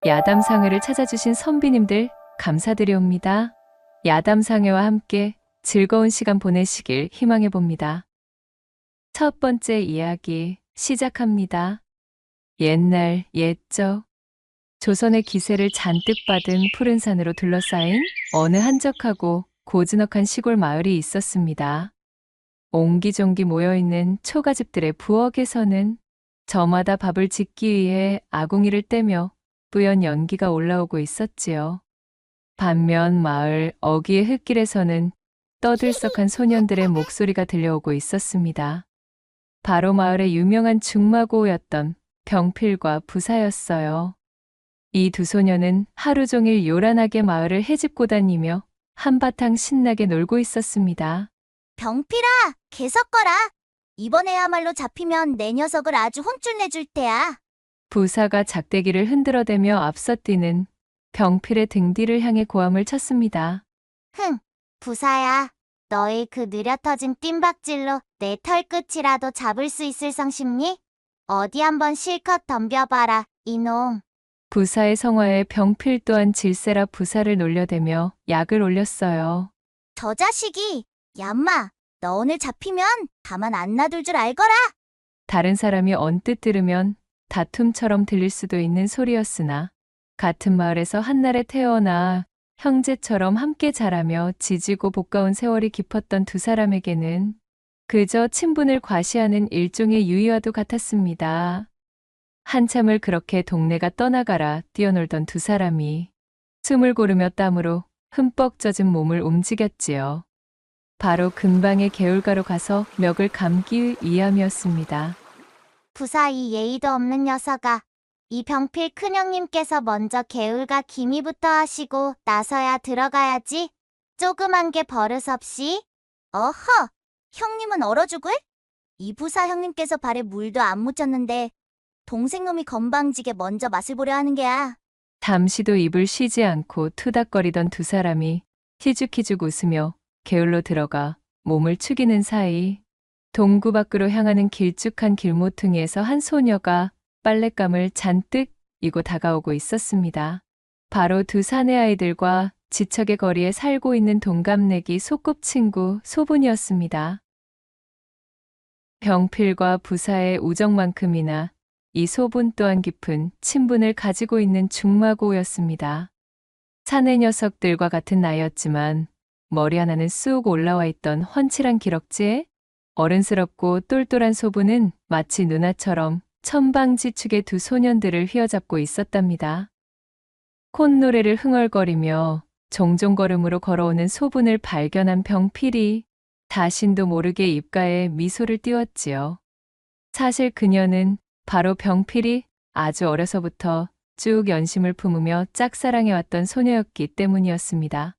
야담상회를 찾아주신 선비님들 감사드리옵니다. 야담상회와 함께 즐거운 시간 보내시길 희망해 봅니다. 첫 번째 이야기 시작합니다. 옛날 옛적 조선의 기세를 잔뜩 받은 푸른 산으로 둘러싸인 어느 한적하고 고즈넉한 시골 마을이 있었습니다. 옹기종기 모여있는 초가집들의 부엌에서는 저마다 밥을 짓기 위해 아궁이를 떼며 뿌연 연기가 올라오고 있었지요. 반면 마을 어귀의 흙길에서는 떠들썩한 소년들의 목소리가 들려오고 있었습니다. 바로 마을의 유명한 중마고우였던 병필과 부사였어요. 이 두 소녀는 하루 종일 요란하게 마을을 헤집고 다니며 한바탕 신나게 놀고 있었습니다. 병필아, 개 섞어라. 이번에야말로 잡히면 내 녀석을 아주 혼쭐 내줄 테야. 부사가 작대기를 흔들어대며 앞서 뛰는 병필의 등 뒤를 향해 고함을 쳤습니다. 부사야. 너의 그 느려 터진 뜀박질로 내 털끝이라도 잡을 수 있을 상심니? 어디 한번 실컷 덤벼봐라, 이놈. 부사의 성화에 병필 또한 질세라 부사를 놀려대며 약을 올렸어요. 저 자식이, 얌마, 너 오늘 잡히면 가만 안 놔둘 줄 알거라. 다른 사람이 언뜻 들으면 다툼처럼 들릴 수도 있는 소리였으나 같은 마을에서 한날에 태어나 형제처럼 함께 자라며 지지고 볶아온 세월이 깊었던 두 사람에게는 그저 친분을 과시하는 일종의 유의와도 같았습니다. 한참을 그렇게 동네가 떠나가라 뛰어놀던 두 사람이 숨을 고르며 땀으로 흠뻑 젖은 몸을 움직였지요. 바로 근방의 개울가로 가서 멱을 감기 위함이었습니다. 부사 이 예의도 없는 녀석아. 이 병필 큰형님께서 먼저 개울가 기미부터 하시고 나서야 들어가야지. 조그만 게 버릇없이. 어허, 형님은 얼어 죽을? 이 부사 형님께서 발에 물도 안 묻혔는데 동생놈이 건방지게 먼저 맛을 보려 하는 게야. 잠시도 입을 쉬지 않고 투닥거리던 두 사람이 희죽희죽 웃으며 개울로 들어가 몸을 축이는 사이 동구 밖으로 향하는 길쭉한 길모퉁이에서 한 소녀가 빨랫감을 잔뜩 이고 다가오고 있었습니다. 바로 두 사내 아이들과 지척의 거리에 살고 있는 동갑내기 소꿉친구 소분이었습니다. 병필과 부사의 우정만큼이나 이 소분 또한 깊은 친분을 가지고 있는 중마고우였습니다. 사내 녀석들과 같은 나이였지만 머리 하나는 쑥 올라와 있던 훤칠한 기럭지에 어른스럽고 똘똘한 소분은 마치 누나처럼 천방지축의 두 소년들을 휘어잡고 있었답니다. 콧노래를 흥얼거리며 종종 걸음으로 걸어오는 소분을 발견한 병필이 자신도 모르게 입가에 미소를 띄웠지요. 사실 그녀는 바로 병필이 아주 어려서부터 쭉 연심을 품으며 짝사랑해왔던 소녀였기 때문이었습니다.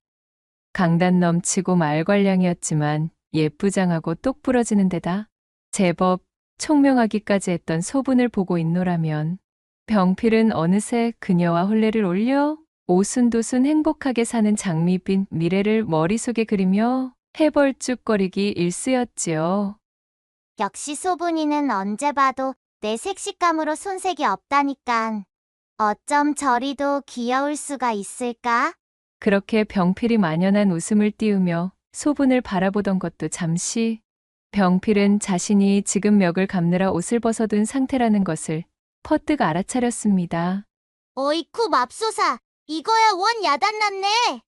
강단 넘치고 말괄량이었지만 예쁘장하고 똑 부러지는 데다 제법 총명하기까지 했던 소분을 보고 있노라면 병필은 어느새 그녀와 혼례를 올려 오순도순 행복하게 사는 장밋빛 미래를 머릿속에 그리며 해벌쭉거리기 일쑤였지요. 역시 소분이는 언제 봐도 내 색식감으로 손색이 없다니깐. 어쩜 저리도 귀여울 수가 있을까? 그렇게 병필이 만연한 웃음을 띄우며 소분을 바라보던 것도 잠시 병필은 자신이 지금 멱을 감느라 옷을 벗어둔 상태라는 것을 퍼뜩 알아차렸습니다. 어이쿠 맙소사, 이거야 원 야단났네.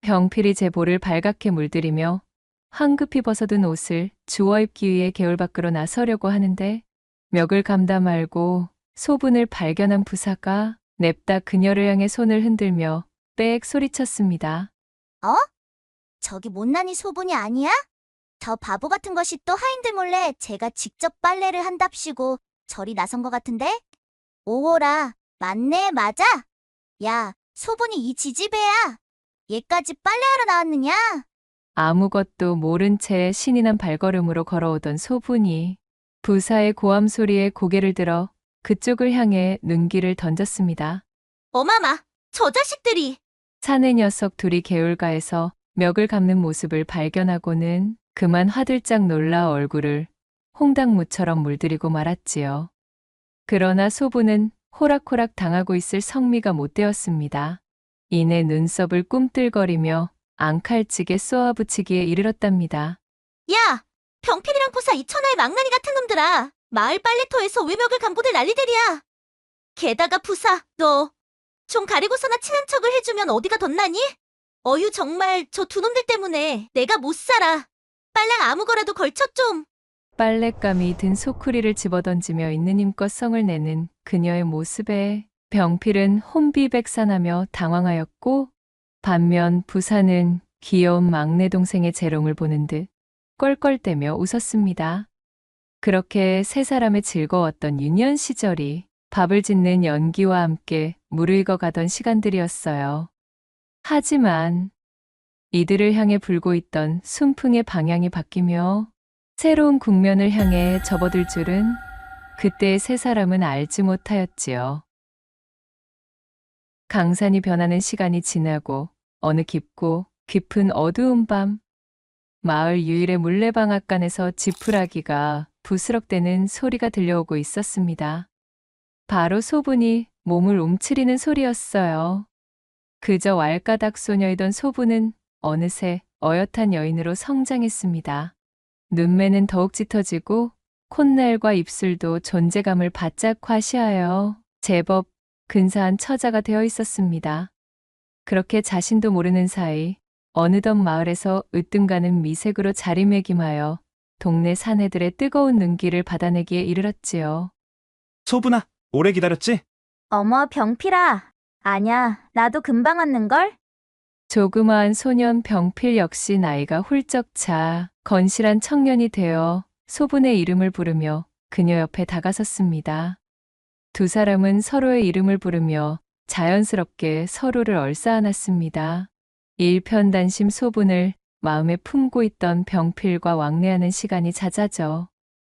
병필이 제 볼을 발갛게 물들이며 황급히 벗어둔 옷을 주워 입기 위해 개울 밖으로 나서려고 하는데 멱을 감다 말고 소분을 발견한 부사가 냅다 그녀를 향해 손을 흔들며 빽 소리쳤습니다. 저기 못난이 소분이 아니야? 저 바보 같은 것이 또 하인들 몰래 제가 직접 빨래를 한답시고 저리 나선 것 같은데? 오호라, 맞네, 맞아. 야, 소분이 이 지지배야. 얘까지 빨래하러 나왔느냐? 아무것도 모른 채 신이 난 발걸음으로 걸어오던 소분이 부사의 고함 소리에 고개를 들어 그쪽을 향해 눈길을 던졌습니다. 어마마, 저 자식들이. 사내 녀석 둘이 개울가에서 멱을 감는 모습을 발견하고는 그만 화들짝 놀라 얼굴을 홍당무처럼 물들이고 말았지요. 그러나 소부는 호락호락 당하고 있을 성미가 못 되었습니다. 이내 눈썹을 꿈틀거리며 앙칼지게 쏘아붙이기에 이르렀답니다. 야! 병필이랑 부사 이 천하의 망나니 같은 놈들아! 마을 빨래터에서 외벽을 감고들 난리들이야! 게다가 부사, 너 좀 가리고서나 친한 척을 해주면 어디가 덧나니? 어휴 정말 저 두 놈들 때문에 내가 못 살아. 빨랑 아무거라도 걸쳐 좀. 빨랫감이 든 소쿠리를 집어던지며 있는 힘껏 성을 내는 그녀의 모습에 병필은 혼비백산하며 당황하였고, 반면 부사는 귀여운 막내 동생의 재롱을 보는 듯 껄껄대며 웃었습니다. 그렇게 세 사람의 즐거웠던 유년 시절이 밥을 짓는 연기와 함께 무르익어 가던 시간들이었어요. 하지만 이들을 향해 불고 있던 순풍의 방향이 바뀌며 새로운 국면을 향해 접어들 줄은 그때의 세 사람은 알지 못하였지요. 강산이 변하는 시간이 지나고 어느 깊고 깊은 어두운 밤, 마을 유일의 물레방앗간에서 지푸라기가 부스럭대는 소리가 들려오고 있었습니다. 바로 소분이 몸을 움츠리는 소리였어요. 그저 왈가닥 소녀이던 소분은 어느새 어엿한 여인으로 성장했습니다. 눈매는 더욱 짙어지고 콧날과 입술도 존재감을 바짝 과시하여 제법 근사한 처자가 되어 있었습니다. 그렇게 자신도 모르는 사이 어느덧 마을에서 으뜸가는 미색으로 자리매김하여 동네 사내들의 뜨거운 눈길을 받아내기에 이르렀지요. 소분아, 오래 기다렸지? 어머 병필아. 아냐 나도 금방 왔는걸? 조그마한 소년 병필 역시 나이가 훌쩍 차 건실한 청년이 되어 소분의 이름을 부르며 그녀 옆에 다가섰습니다. 두 사람은 서로의 이름을 부르며 자연스럽게 서로를 얼싸안았습니다. 일편단심 소분을 마음에 품고 있던 병필과 왕래하는 시간이 잦아져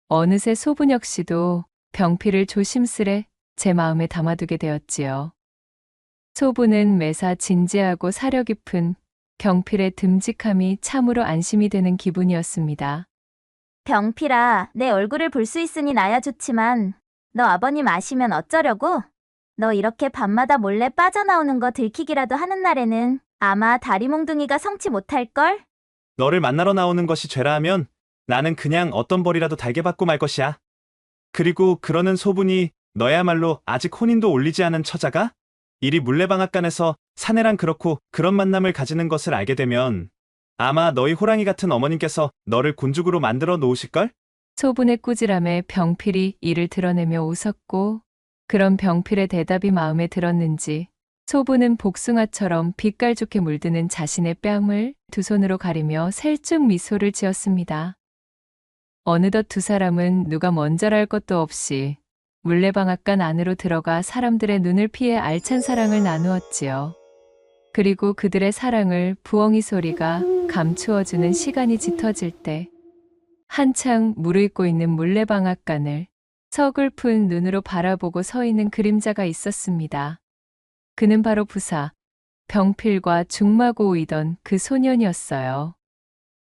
어느새 소분 역시도 병필을 조심스레 제 마음에 담아두게 되었지요. 소분은 매사 진지하고 사려 깊은 병필의 듬직함이 참으로 안심이 되는 기분이었습니다. 병필아, 내 얼굴을 볼 수 있으니 나야 좋지만 너 아버님 아시면 어쩌려고? 너 이렇게 밤마다 몰래 빠져나오는 거 들키기라도 하는 날에는 아마 다리몽둥이가 성치 못할걸? 너를 만나러 나오는 것이 죄라 하면 나는 그냥 어떤 벌이라도 달게 받고 말 것이야. 그리고 그러는 소분이 너야말로 아직 혼인도 올리지 않은 처자가 이리 물레방앗간에서 사내랑 그렇고 그런 만남을 가지는 것을 알게 되면 아마 너희 호랑이 같은 어머님께서 너를 곤죽으로 만들어 놓으실걸? 소분의 꾸지람에 병필이 이를 드러내며 웃었고, 그런 병필의 대답이 마음에 들었는지 소분은 복숭아처럼 빛깔 좋게 물드는 자신의 뺨을 두 손으로 가리며 살짝 미소를 지었습니다. 어느덧 두 사람은 누가 먼저랄 것도 없이 물레방앗간 안으로 들어가 사람들의 눈을 피해 알찬 사랑을 나누었지요. 그리고 그들의 사랑을 부엉이 소리가 감추어주는 시간이 짙어질 때 한창 무르익고 있는 물레방앗간을 서글픈 눈으로 바라보고 서 있는 그림자가 있었습니다. 그는 바로 부사, 병필과 중마고우이던 그 소년이었어요.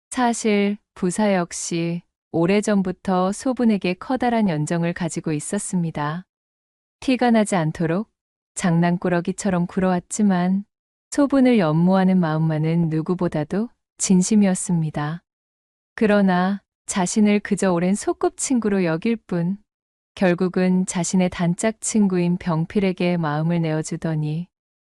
사실 부사 역시 오래전부터 소분에게 커다란 연정을 가지고 있었습니다. 티가 나지 않도록 장난꾸러기처럼 굴어왔지만 소분을 연모하는 마음만은 누구보다도 진심이었습니다. 그러나 자신을 그저 오랜 소꿉친구로 여길 뿐 결국은 자신의 단짝 친구인 병필에게 마음을 내어주더니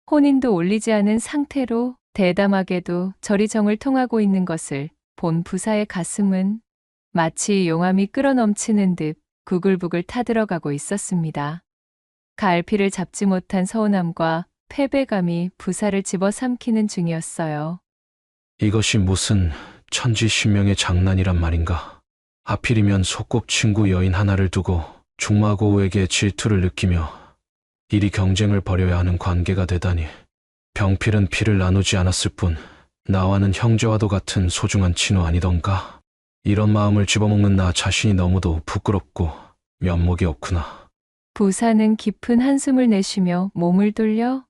혼인도 올리지 않은 상태로 대담하게도 저리 정을 통하고 있는 것을 본 부사의 가슴은 마치 용암이 끓어넘치는 듯 부글부글 타들어가고 있었습니다. 갈피를 잡지 못한 서운함과 패배감이 부사를 집어삼키는 중이었어요. 이것이 무슨 천지신명의 장난이란 말인가. 하필이면 소꿉친구 여인 하나를 두고 중마고우에게 질투를 느끼며 이리 경쟁을 벌여야 하는 관계가 되다니. 병필은 피를 나누지 않았을 뿐 나와는 형제와도 같은 소중한 친구 아니던가. 이런 마음을 집어먹는 나 자신이 너무도 부끄럽고 면목이 없구나. 부사는 깊은 한숨을 내쉬며 몸을 돌려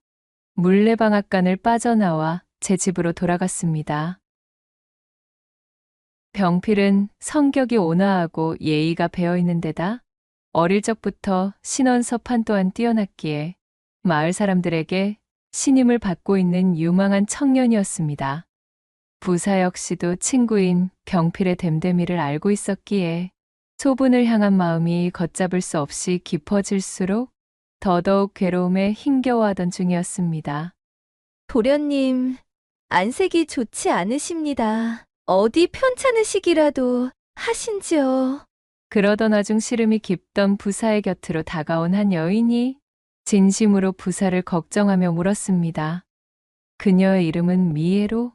물레방앗간을 빠져나와 제 집으로 돌아갔습니다. 병필은 성격이 온화하고 예의가 배어있는 데다 어릴 적부터 신원서판 또한 뛰어났기에 마을 사람들에게 신임을 받고 있는 유망한 청년이었습니다. 부사 역시도 친구인 병필의 됨됨이를 알고 있었기에 소분을 향한 마음이 걷잡을 수 없이 깊어질수록 더더욱 괴로움에 힘겨워하던 중이었습니다. 도련님, 안색이 좋지 않으십니다. 어디 편찮으시기라도 하신지요. 그러던 와중 시름이 깊던 부사의 곁으로 다가온 한 여인이 진심으로 부사를 걱정하며 물었습니다. 그녀의 이름은 미애로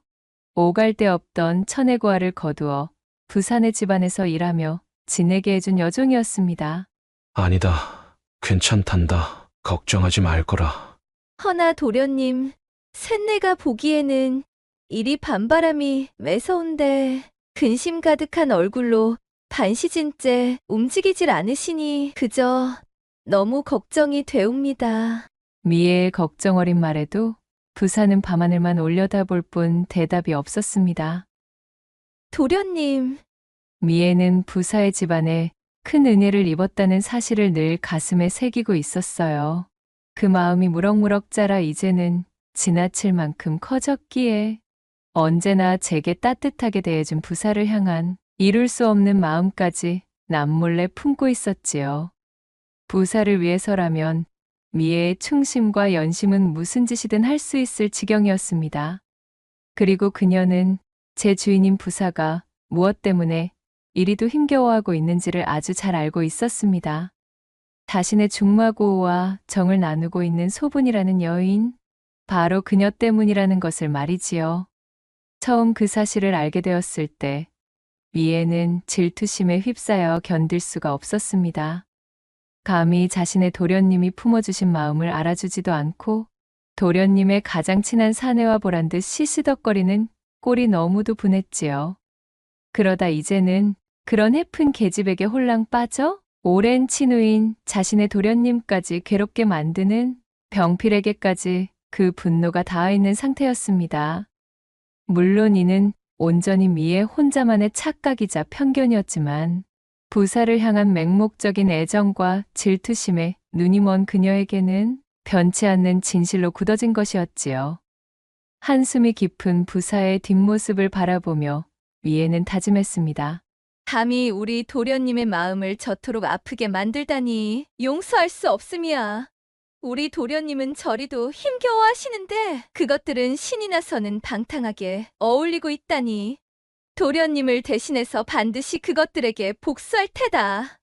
오갈 데 없던 천혜고아를 거두어 부산의 집안에서 일하며 지내게 해준 여종이었습니다. 아니다. 괜찮단다. 걱정하지 말거라. 허나 도련님, 쇳내가 보기에는 이리 밤바람이 매서운데 근심 가득한 얼굴로 반시진째 움직이질 않으시니 그저 너무 걱정이 되옵니다. 미애의 걱정 어린 말에도 부사는 밤하늘만 올려다볼 뿐 대답이 없었습니다. 도련님, 미애는 부사의 집안에 큰 은혜를 입었다는 사실을 늘 가슴에 새기고 있었어요. 그 마음이 무럭무럭 자라 이제는 지나칠 만큼 커졌기에 언제나 제게 따뜻하게 대해준 부사를 향한 이룰 수 없는 마음까지 남몰래 품고 있었지요. 부사를 위해서라면 미애의 충심과 연심은 무슨 짓이든 할 수 있을 지경이었습니다. 그리고 그녀는 제 주인인 부사가 무엇 때문에 이리도 힘겨워하고 있는지를 아주 잘 알고 있었습니다. 자신의 중마고우와 정을 나누고 있는 소분이라는 여인, 바로 그녀 때문이라는 것을 말이지요. 처음 그 사실을 알게 되었을 때 미애는 질투심에 휩싸여 견딜 수가 없었습니다. 감히 자신의 도련님이 품어주신 마음을 알아주지도 않고 도련님의 가장 친한 사내와 보란 듯 시시덕거리는 꼴이 너무도 분했지요. 그러다 이제는 그런 해픈 계집에게 홀랑 빠져 오랜 친우인 자신의 도련님까지 괴롭게 만드는 병필에게까지 그 분노가 닿아 있는 상태였습니다. 물론 이는 온전히 미애 혼자만의 착각이자 편견이었지만 부사를 향한 맹목적인 애정과 질투심에 눈이 먼 그녀에게는 변치 않는 진실로 굳어진 것이었지요. 한숨이 깊은 부사의 뒷모습을 바라보며 미애는 다짐했습니다. 감히 우리 도련님의 마음을 저토록 아프게 만들다니 용서할 수 없음이야. 우리 도련님은 저리도 힘겨워하시는데 그것들은 신이 나서는 방탕하게 어울리고 있다니. 도련님을 대신해서 반드시 그것들에게 복수할 테다.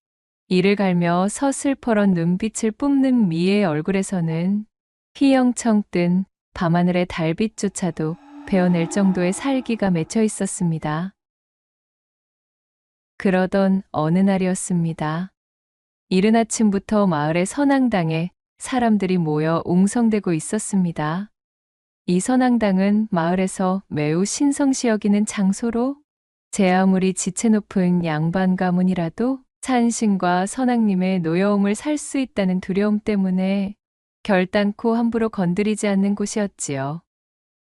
이를 갈며 서슬퍼런 눈빛을 뿜는 미애의 얼굴에서는 휘영청 뜬 밤하늘의 달빛조차도 베어낼 정도의 살기가 맺혀 있었습니다. 그러던 어느 날이었습니다. 이른 아침부터 마을의 선앙당에 사람들이 모여 웅성대고 있었습니다. 이 선앙당은 마을에서 매우 신성시 여기는 장소로 제 아무리 지체 높은 양반 가문이라도 산신과 선앙님의 노여움을 살 수 있다는 두려움 때문에 결단코 함부로 건드리지 않는 곳이었지요.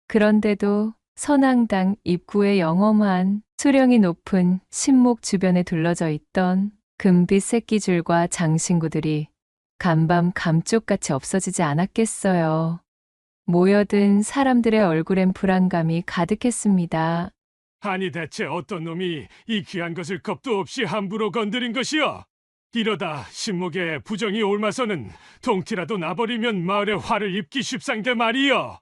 그런데도 선앙당 입구에 영험한 수령이 높은 신목 주변에 둘러져 있던 금빛 새끼줄과 장신구들이 간밤 감쪽같이 없어지지 않았겠어요. 모여든 사람들의 얼굴엔 불안감이 가득했습니다. 아니 대체 어떤 놈이 이 귀한 것을 겁도 없이 함부로 건드린 것이여? 이러다 신목에 부정이 옮아서는 동티라도 나버리면 마을에 화를 입기 쉽상게 말이여.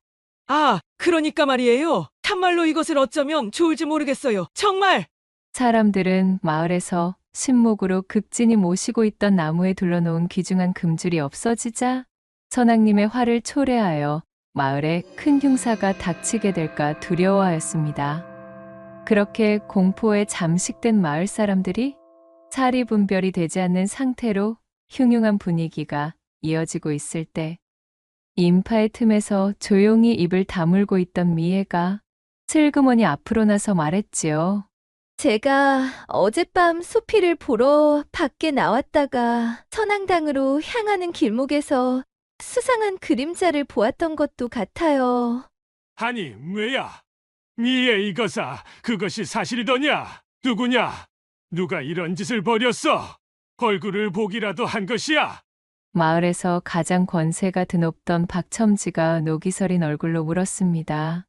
아, 그러니까 말이에요. 참말로 이것을 어쩌면 좋을지 모르겠어요. 정말! 사람들은 마을에서 신목으로 극진히 모시고 있던 나무에 둘러놓은 귀중한 금줄이 없어지자 선왕님의 화를 초래하여 마을에 큰 흉사가 닥치게 될까 두려워하였습니다. 그렇게 공포에 잠식된 마을 사람들이 사리분별이 되지 않는 상태로 흉흉한 분위기가 이어지고 있을 때 인파의 틈에서 조용히 입을 다물고 있던 미애가 슬그머니 앞으로 나서 말했지요. 제가 어젯밤 소피를 보러 밖에 나왔다가 선앙당으로 향하는 길목에서 수상한 그림자를 보았던 것도 같아요. 아니 왜야? 미애 이거사 그것이 사실이더냐? 누구냐? 누가 이런 짓을 벌였어? 얼굴을 보기라도 한 것이야. 마을에서 가장 권세가 드높던 박첨지가 녹이 서린 얼굴로 물었습니다.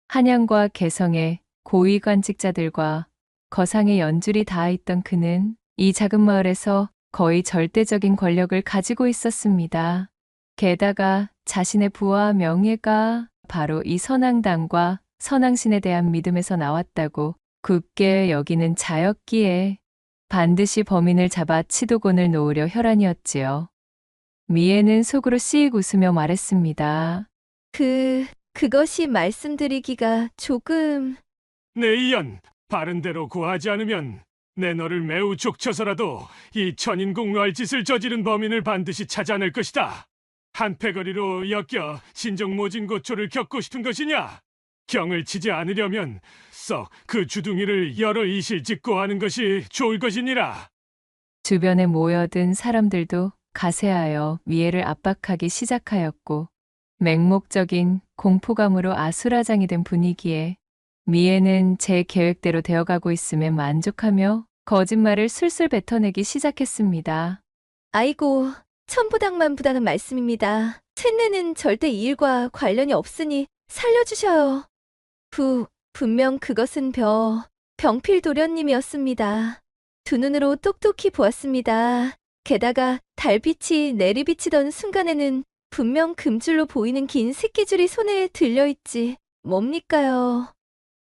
한양과 개성의 고위관직자들과 거상의 연줄이 닿아 있던 그는 이 작은 마을에서 거의 절대적인 권력을 가지고 있었습니다. 게다가 자신의 부와 명예가 바로 이 선앙당과 선앙신에 대한 믿음에서 나왔다고 굳게 여기는 자였기에 반드시 범인을 잡아 치도곤을 놓으려 혈안이었지요. 미애는 속으로 씩 웃으며 말했습니다. 그것이 말씀드리기가 조금... 내 이연, 바른 대로 구하지 않으면 내 너를 매우 족쳐서라도 이 천인공노할 짓을 저지른 범인을 반드시 찾아낼 것이다. 한패거리로 엮여 신정모진고초를 겪고 싶은 것이냐? 경을 치지 않으려면 썩 그 주둥이를 여러 이실 짓고 하는 것이 좋을 것이니라. 주변에 모여든 사람들도 가세하여 미애를 압박하기 시작하였고 맹목적인 공포감으로 아수라장이 된 분위기에 미애는 제 계획대로 되어가고 있음에 만족하며 거짓말을 술술 뱉어내기 시작했습니다. 아이고, 천부당만부당한 말씀입니다. 쇳내는 절대 이 일과 관련이 없으니 살려주셔요. 분명 그것은 병필 도련님이었습니다. 두 눈으로 똑똑히 보았습니다. 게다가 달빛이 내리비치던 순간에는 분명 금줄로 보이는 긴 새끼줄이 손에 들려있지. 뭡니까요?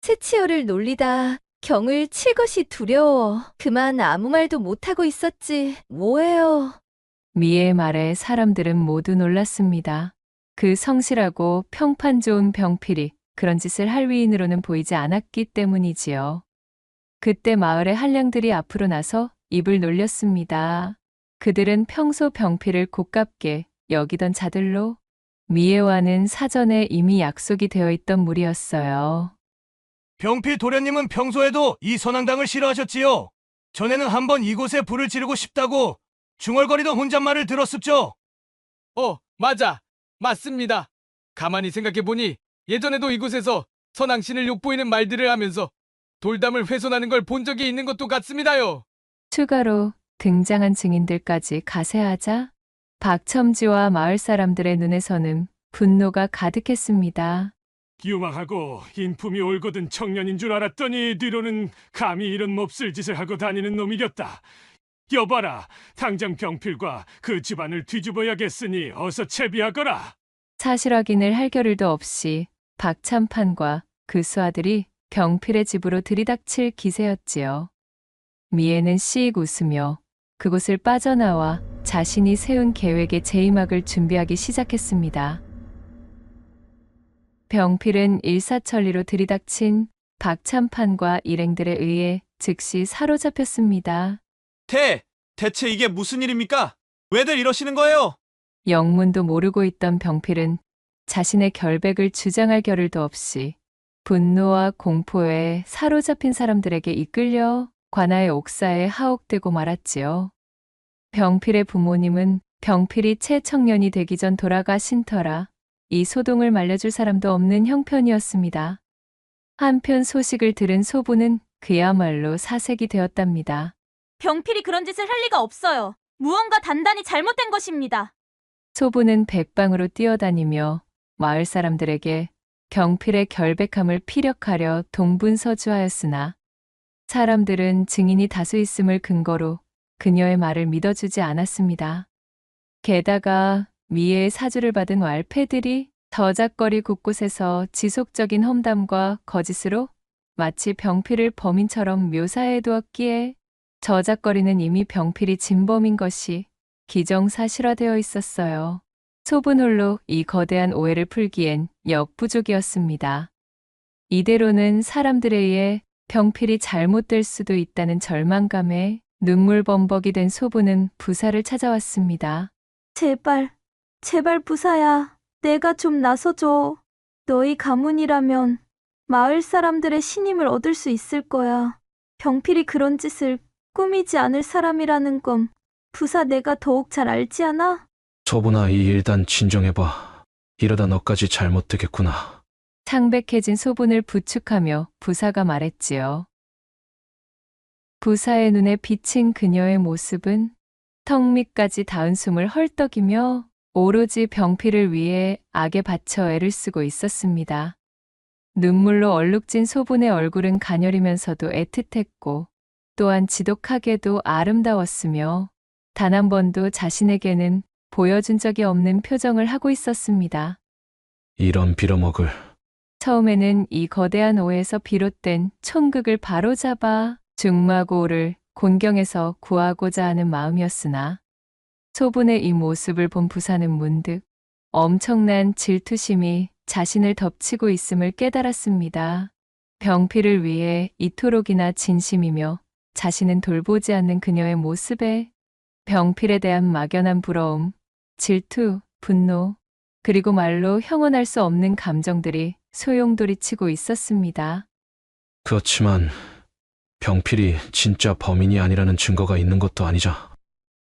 채치어를 놀리다 경을 칠 것이 두려워. 그만 아무 말도 못하고 있었지. 뭐예요? 미애의 말에 사람들은 모두 놀랐습니다. 그 성실하고 평판 좋은 병필이 그런 짓을 할 위인으로는 보이지 않았기 때문이지요. 그때 마을의 한량들이 앞으로 나서 입을 놀렸습니다. 그들은 평소 병필을 고깝게 여기던 자들로 미애와는 사전에 이미 약속이 되어 있던 무리였어요. 병필 도련님은 평소에도 이 선앙당을 싫어하셨지요. 전에는 한번 이곳에 불을 지르고 싶다고 중얼거리던 혼잣말을 들었습죠. 맞습니다. 가만히 생각해보니 예전에도 이곳에서 선앙신을 욕보이는 말들을 하면서 돌담을 훼손하는 걸 본 적이 있는 것도 같습니다요. 추가로 등장한 증인들까지 가세하자 박첨지와 마을 사람들의 눈에서는 분노가 가득했습니다. 유망하고 인품이 올곧은 청년인 줄 알았더니 뒤로는 감히 이런 몹쓸 짓을 하고 다니는 놈이겼다. 여봐라, 당장 병필과 그 집안을 뒤집어야겠으니 어서 채비하거라. 사실 확인을 할 겨를도 없이 박참판과 그 수하들이 병필의 집으로 들이닥칠 기세였지요. 미애는 씩 웃으며 그곳을 빠져나와 자신이 세운 계획의 제이막을 준비하기 시작했습니다. 병필은 일사천리로 들이닥친 박참판과 일행들에 의해 즉시 사로잡혔습니다. 대체 이게 무슨 일입니까? 왜들 이러시는 거예요? 영문도 모르고 있던 병필은 자신의 결백을 주장할 겨를도 없이 분노와 공포에 사로잡힌 사람들에게 이끌려 관아의 옥사에 하옥되고 말았지요. 병필의 부모님은 병필이 채 청년이 되기 전 돌아가신 터라 이 소동을 말려줄 사람도 없는 형편이었습니다. 한편 소식을 들은 소부는 그야말로 사색이 되었답니다. 병필이 그런 짓을 할 리가 없어요. 무언가 단단히 잘못된 것입니다. 소부는 백방으로 뛰어다니며 마을 사람들에게 병필의 결백함을 피력하려 동분서주하였으나 사람들은 증인이 다수 있음을 근거로 그녀의 말을 믿어주지 않았습니다. 게다가 미애의 사주를 받은 왈패들이 저작거리 곳곳에서 지속적인 험담과 거짓으로 마치 병필을 범인처럼 묘사해 두었기에 저작거리는 이미 병필이 진범인 것이 기정사실화되어 있었어요. 소분 홀로 이 거대한 오해를 풀기엔 역부족이었습니다. 이대로는 사람들에 의해 병필이 잘못될 수도 있다는 절망감에 눈물범벅이 된 소부는 부사를 찾아왔습니다. 제발 부사야. 내가 좀 나서줘. 너희 가문이라면 마을 사람들의 신임을 얻을 수 있을 거야. 병필이 그런 짓을 꾸미지 않을 사람이라는 건 부사 내가 더욱 잘 알지 않아? 소분아, 이 일단 진정해봐. 이러다 너까지 잘못되겠구나. 창백해진 소분을 부축하며 부사가 말했지요. 부사의 눈에 비친 그녀의 모습은 턱 밑까지 닿은 숨을 헐떡이며 오로지 병필을 위해 악에 바쳐 애를 쓰고 있었습니다. 눈물로 얼룩진 소분의 얼굴은 가녀리면서도 애틋했고 또한 지독하게도 아름다웠으며 단 한 번도 자신에게는 보여준 적이 없는 표정을 하고 있었습니다. 이런 빌어먹을. 처음에는 이 거대한 오해에서 비롯된 촌극을 바로잡아 중마고를 곤경에서 구하고자 하는 마음이었으나 소분의 이 모습을 본 부사는 문득 엄청난 질투심이 자신을 덮치고 있음을 깨달았습니다. 병필을 위해 이토록이나 진심이며 자신은 돌보지 않는 그녀의 모습에 병필에 대한 막연한 부러움, 질투, 분노, 그리고 말로 형언할 수 없는 감정들이 소용돌이치고 있었습니다. 그렇지만 병필이 진짜 범인이 아니라는 증거가 있는 것도 아니자.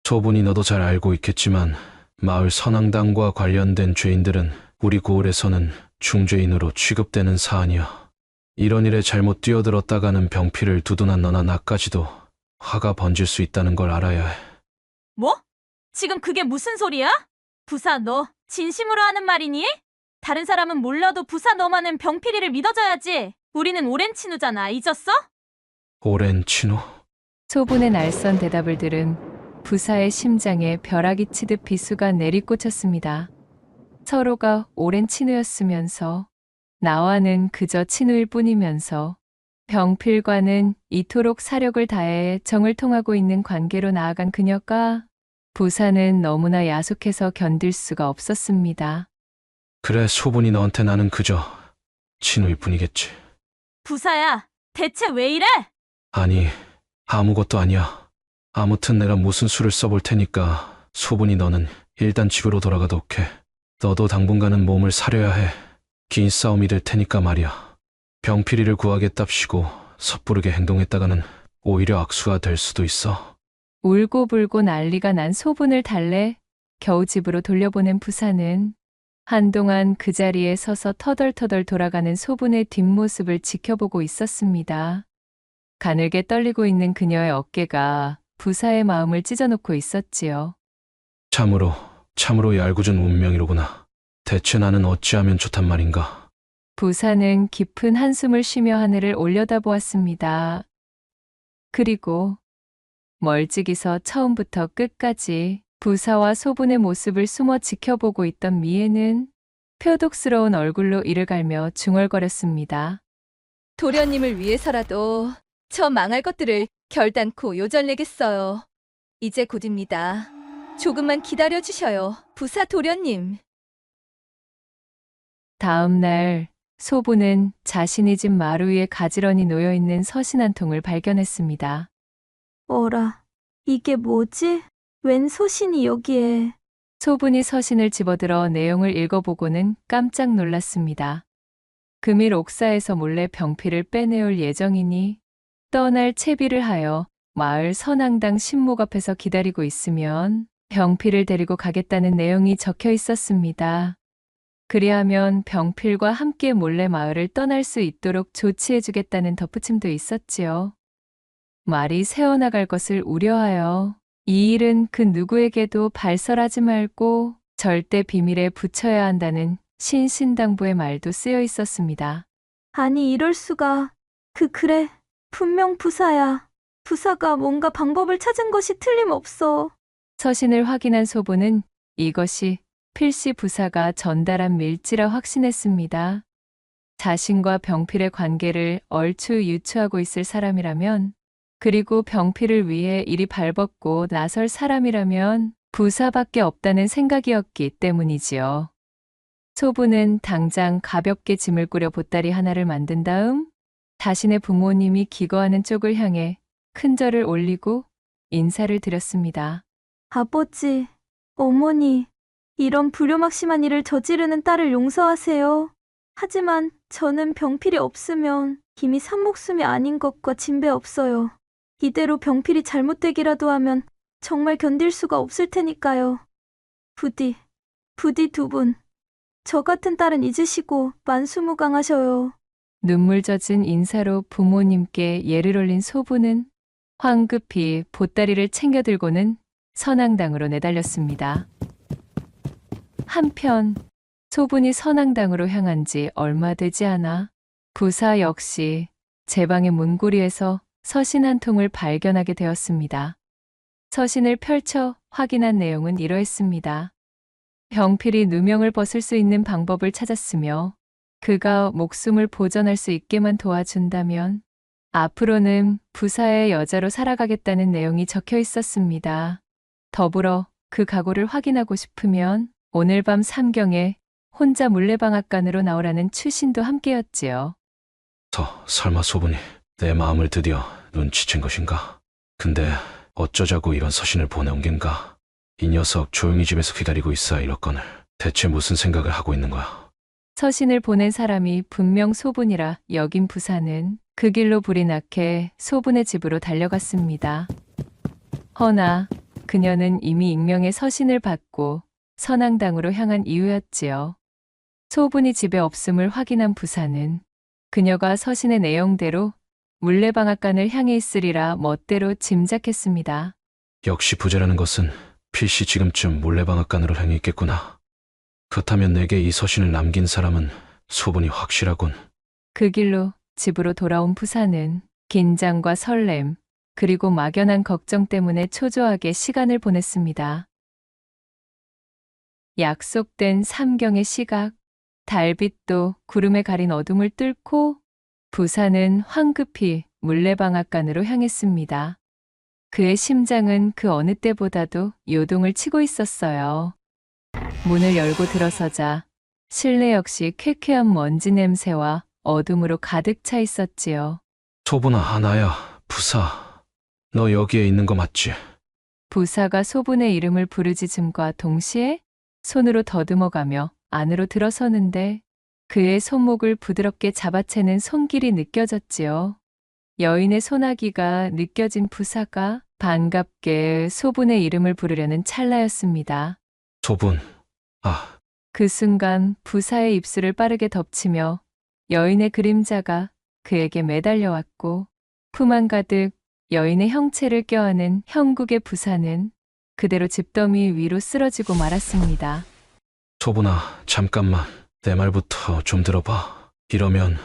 소분이 너도 잘 알고 있겠지만 마을 선앙당과 관련된 죄인들은 우리 고을에서는 중죄인으로 취급되는 사안이야. 이런 일에 잘못 뛰어들었다가는 병필을 두둔한 너나 나까지도 화가 번질 수 있다는 걸 알아야 해. 뭐? 지금 그게 무슨 소리야? 부사 너 진심으로 하는 말이니? 다른 사람은 몰라도 부사 너만은 병필이를 믿어줘야지. 우리는 오랜 친구잖아. 잊었어? 오랜 친후? 소분의 날선 대답을 들은 부사의 심장에 벼락이 치듯 비수가 내리꽂혔습니다. 서로가 오랜 친구였으면서 나와는 그저 친구일 뿐이면서 병필과는 이토록 사력을 다해 정을 통하고 있는 관계로 나아간 그녀가 부사는 너무나 야속해서 견딜 수가 없었습니다. 그래, 소분이 너한테 나는 그저 친구일 뿐이겠지. 부사야, 대체 왜 이래? 아니, 아무것도 아니야. 아무튼 내가 무슨 수를 써볼 테니까 소분이 너는 일단 집으로 돌아가도 오케이. 너도 당분간은 몸을 사려야 해. 긴 싸움이 될 테니까 말이야. 병필이를 구하겠답시고 섣부르게 행동했다가는 오히려 악수가 될 수도 있어. 울고불고 난리가 난 소분을 달래 겨우 집으로 돌려보낸 부사는 한동안 그 자리에 서서 터덜터덜 돌아가는 소분의 뒷모습을 지켜보고 있었습니다. 가늘게 떨리고 있는 그녀의 어깨가 부사의 마음을 찢어놓고 있었지요. 참으로 얄궂은 운명이로구나. 대체 나는 어찌하면 좋단 말인가. 부사는 깊은 한숨을 쉬며 하늘을 올려다보았습니다. 그리고 멀찍이서 처음부터 끝까지 부사와 소분의 모습을 숨어 지켜보고 있던 미애는 표독스러운 얼굴로 이를 갈며 중얼거렸습니다. 도련님을 위해서라도 저 망할 것들을 결단코 요절내겠어요. 이제 곧입니다. 조금만 기다려주셔요, 부사 도련님. 다음 날 소부는 자신의 집 마루 위에 가지런히 놓여있는 서신 한 통을 발견했습니다. 어라, 이게 뭐지? 웬 소신이 여기에? 소분이 서신을 집어들어 내용을 읽어보고는 깜짝 놀랐습니다. 금일 옥사에서 몰래 병필을 빼내올 예정이니 떠날 채비를 하여 마을 선앙당 신목 앞에서 기다리고 있으면 병필을 데리고 가겠다는 내용이 적혀 있었습니다. 그리하면 병필과 함께 몰래 마을을 떠날 수 있도록 조치해주겠다는 덧붙임도 있었지요. 말이 새어나갈 것을 우려하여 이 일은 그 누구에게도 발설하지 말고 절대 비밀에 붙여야 한다는 신신당부의 말도 쓰여 있었습니다. 아니, 이럴 수가. 그래. 분명 부사야. 부사가 뭔가 방법을 찾은 것이 틀림없어. 서신을 확인한 소부는 이것이 필시 부사가 전달한 밀지라 확신했습니다. 자신과 병필의 관계를 얼추 유추하고 있을 사람이라면, 그리고 병필을 위해 이리 발벗고 나설 사람이라면 부사밖에 없다는 생각이었기 때문이지요. 소부는 당장 가볍게 짐을 꾸려 보따리 하나를 만든 다음 자신의 부모님이 기거하는 쪽을 향해 큰 절을 올리고 인사를 드렸습니다. 아버지, 어머니, 이런 불효막심한 일을 저지르는 딸을 용서하세요. 하지만 저는 병필이 없으면 이미 산목숨이 아닌 것과 진배 없어요. 이대로 병필이 잘못되기라도 하면 정말 견딜 수가 없을 테니까요. 부디 두 분, 저 같은 딸은 잊으시고 만수무강하셔요. 눈물 젖은 인사로 부모님께 예를 올린 소부는 황급히 보따리를 챙겨 들고는 선앙당으로 내달렸습니다. 한편 소분이 선앙당으로 향한 지 얼마 되지 않아 부사 역시 제 방의 문고리에서 서신 한 통을 발견하게 되었습니다. 서신을 펼쳐 확인한 내용은 이러했습니다. 병필이 누명을 벗을 수 있는 방법을 찾았으며 그가 목숨을 보전할 수 있게만 도와준다면 앞으로는 부사의 여자로 살아가겠다는 내용이 적혀 있었습니다. 더불어 그 각오를 확인하고 싶으면 오늘 밤 3경에 혼자 물레방앗간으로 나오라는 추신도 함께였지요. 설마 소분이 내 마음을 드디어 눈치챈 것인가? 근데 어쩌자고 이런 서신을 보내온 겐가? 이 녀석 조용히 집에서 기다리고 있어 이렇거늘 대체 무슨 생각을 하고 있는 거야? 서신을 보낸 사람이 분명 소분이라 여긴 부사는 그 길로 불이 나게 소분의 집으로 달려갔습니다. 허나 그녀는 이미 익명의 서신을 받고 선앙당으로 향한 이유였지요. 소분이 집에 없음을 확인한 부사는 그녀가 서신의 내용대로 물레방앗간을 향해 있으리라 멋대로 짐작했습니다. 역시 부재라는 것은 필시 지금쯤 물레방앗간으로 향해 있겠구나. 그렇다면 내게 이 서신을 남긴 사람은 소분이 확실하군. 그 길로 집으로 돌아온 부사는 긴장과 설렘, 그리고 막연한 걱정 때문에 초조하게 시간을 보냈습니다. 약속된 3경의 시각, 달빛도 구름에 가린 어둠을 뚫고 부사는 황급히 물레방앗간으로 향했습니다. 그의 심장은 그 어느 때보다도 요동을 치고 있었어요. 문을 열고 들어서자 실내 역시 쾌쾌한 먼지 냄새와 어둠으로 가득 차 있었지요. 소분아, 나야, 부사. 너 여기에 있는 거 맞지? 부사가 소분의 이름을 부르짖음과 동시에 손으로 더듬어가며 안으로 들어서는데 그의 손목을 부드럽게 잡아채는 손길이 느껴졌지요. 여인의 소나기가 느껴진 부사가 반갑게 소분의 이름을 부르려는 찰나였습니다. 소분, 그 순간 부사의 입술을 빠르게 덮치며 여인의 그림자가 그에게 매달려왔고 품 한가득 여인의 형체를 껴안은 형국의 부사는 그대로 집더미 위로 쓰러지고 말았습니다. 소분아, 잠깐만. 내 말부터 좀 들어봐. 이러면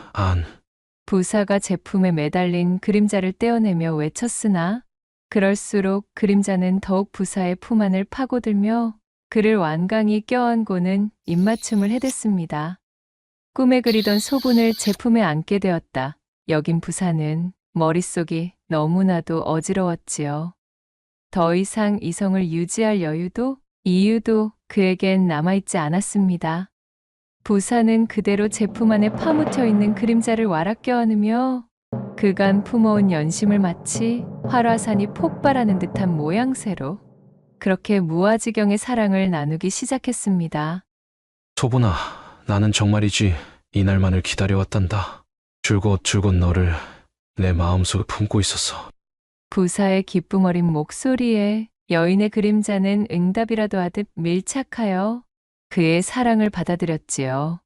부사가 제품에 매달린 그림자를 떼어내며 외쳤으나 그럴수록 그림자는 더욱 부사의 품 안을 파고들며 그를 완강히 껴안고는 입맞춤을 해댔습니다. 꿈에 그리던 소분을 제품에 안게 되었다. 여긴 부사는 머릿속이 너무나도 어지러웠지요. 더 이상 이성을 유지할 여유도 이유도 그에겐 남아있지 않았습니다. 부사는 그대로 제품 안에 파묻혀 있는 그림자를 와락 껴안으며 그간 품어온 연심을 마치 활화산이 폭발하는 듯한 모양새로 그렇게 무아지경의 사랑을 나누기 시작했습니다. 소분아, 나는 정말이지 이날만을 기다려왔단다. 줄곧 너를 내 마음속에 품고 있었어. 부사의 기쁨 어린 목소리에 여인의 그림자는 응답이라도 하듯 밀착하여 그의 사랑을 받아들였지요.